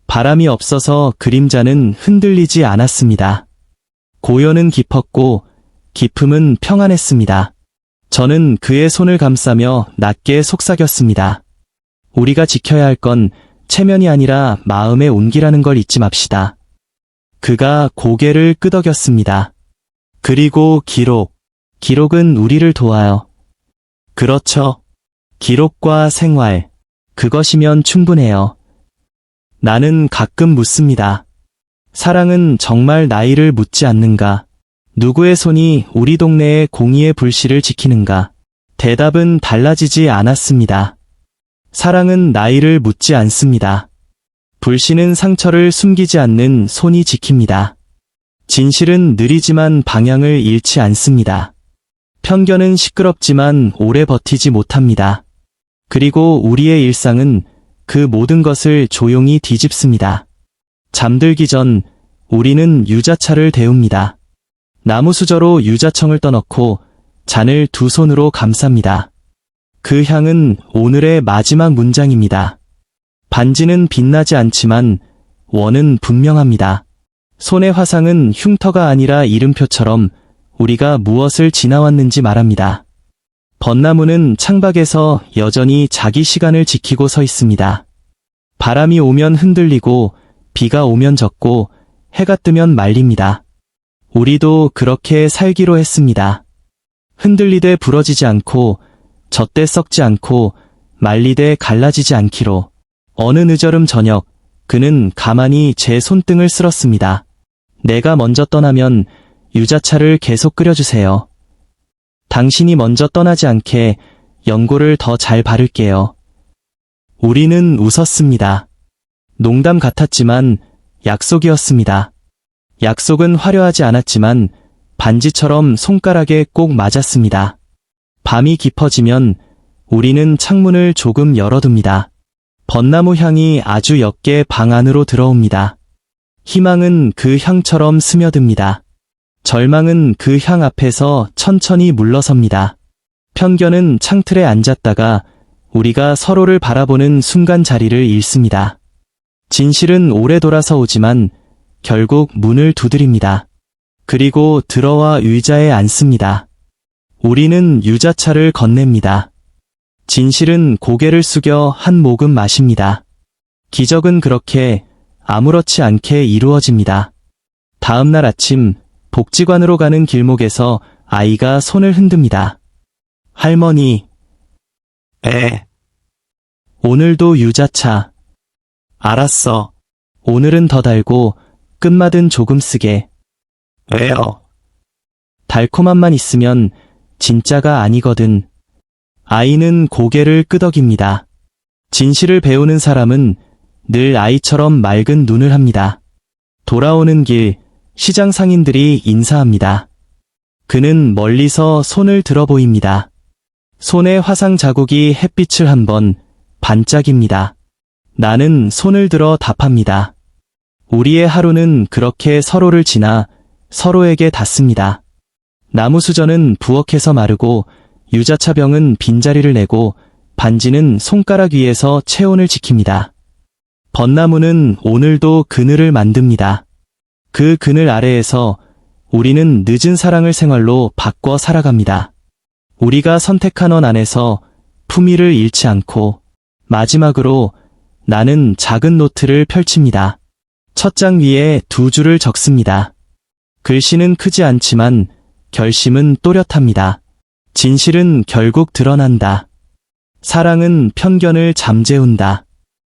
바람이 없어서 그림자는 흔들리지 않았습니다. 고요는 깊었고 기품은 평안했습니다. 저는 그의 손을 감싸며 낮게 속삭였습니다. 우리가 지켜야 할 건 체면이 아니라 마음의 온기라는 걸 잊지 맙시다. 그가 고개를 끄덕였습니다. 그리고 기록은 우리를 도와요. 그렇죠. 기록과 생활, 그것이면 충분해요. 나는 가끔 묻습니다. 사랑은 정말 나이를 묻지 않는가? 누구의 손이 우리 동네의 공의의 불씨를 지키는가? 대답은 달라지지 않았습니다. 사랑은 나이를 묻지 않습니다. 불씨는 상처를 숨기지 않는 손이 지킵니다. 진실은 느리지만 방향을 잃지 않습니다. 편견은 시끄럽지만 오래 버티지 못합니다. 그리고 우리의 일상은 그 모든 것을 조용히 뒤집습니다. 잠들기 전 우리는 유자차를 데웁니다. 나무 수저로 유자청을 떠넣고 잔을 두 손으로 감쌉니다. 그 향은 오늘의 마지막 문장입니다. 반지는 빛나지 않지만 원은 분명합니다. 손의 화상은 흉터가 아니라 이름표처럼 우리가 무엇을 지나왔는지 말합니다. 벚나무는 창밖에서 여전히 자기 시간을 지키고 서 있습니다. 바람이 오면 흔들리고 비가 오면 젖고 해가 뜨면 말립니다. 우리도 그렇게 살기로 했습니다. 흔들리되 부러지지 않고 젖대 썩지 않고 말리되 갈라지지 않기로. 어느 늦여름 저녁 그는 가만히 제 손등을 쓸었습니다. 내가 먼저 떠나면 유자차를 계속 끓여주세요. 당신이 먼저 떠나지 않게 연고를 더 잘 바를게요. 우리는 웃었습니다. 농담 같았지만 약속이었습니다. 약속은 화려하지 않았지만 반지처럼 손가락에 꼭 맞았습니다. 밤이 깊어지면 우리는 창문을 조금 열어둡니다. 벚나무 향이 아주 옅게 방 안으로 들어옵니다. 희망은 그 향처럼 스며듭니다. 절망은 그 향 앞에서 천천히 물러섭니다. 편견은 창틀에 앉았다가 우리가 서로를 바라보는 순간 자리를 잃습니다. 진실은 오래 돌아서 오지만 결국 문을 두드립니다. 그리고 들어와 의자에 앉습니다. 우리는 유자차를 건넵니다. 진실은 고개를 숙여 한 모금 마십니다. 기적은 그렇게 아무렇지 않게 이루어집니다. 다음 날 아침 복지관으로 가는 길목에서 아이가 손을 흔듭니다. 할머니. 오늘도 유자차. 알았어. 오늘은 더 달고 끝맛은 조금 쓰게. 왜요? 달콤함만 있으면 진짜가 아니거든. 아이는 고개를 끄덕입니다. 진실을 배우는 사람은 늘 아이처럼 맑은 눈을 합니다. 돌아오는 길, 시장 상인들이 인사합니다. 그는 멀리서 손을 들어 보입니다. 손에 화상 자국이 햇빛을 한번 반짝입니다. 나는 손을 들어 답합니다. 우리의 하루는 그렇게 서로를 지나 서로에게 닿습니다. 나무 수저는 부엌에서 마르고 유자차병은 빈자리를 내고 반지는 손가락 위에서 체온을 지킵니다. 벚나무는 오늘도 그늘을 만듭니다. 그 그늘 아래에서 우리는 늦은 사랑을 생활로 바꿔 살아갑니다. 우리가 선택한 원 안에서 품위를 잃지 않고 마지막으로 나는 작은 노트를 펼칩니다. 첫 장 위에 2줄을 적습니다. 글씨는 크지 않지만 결심은 또렷합니다. 진실은 결국 드러난다. 사랑은 편견을 잠재운다.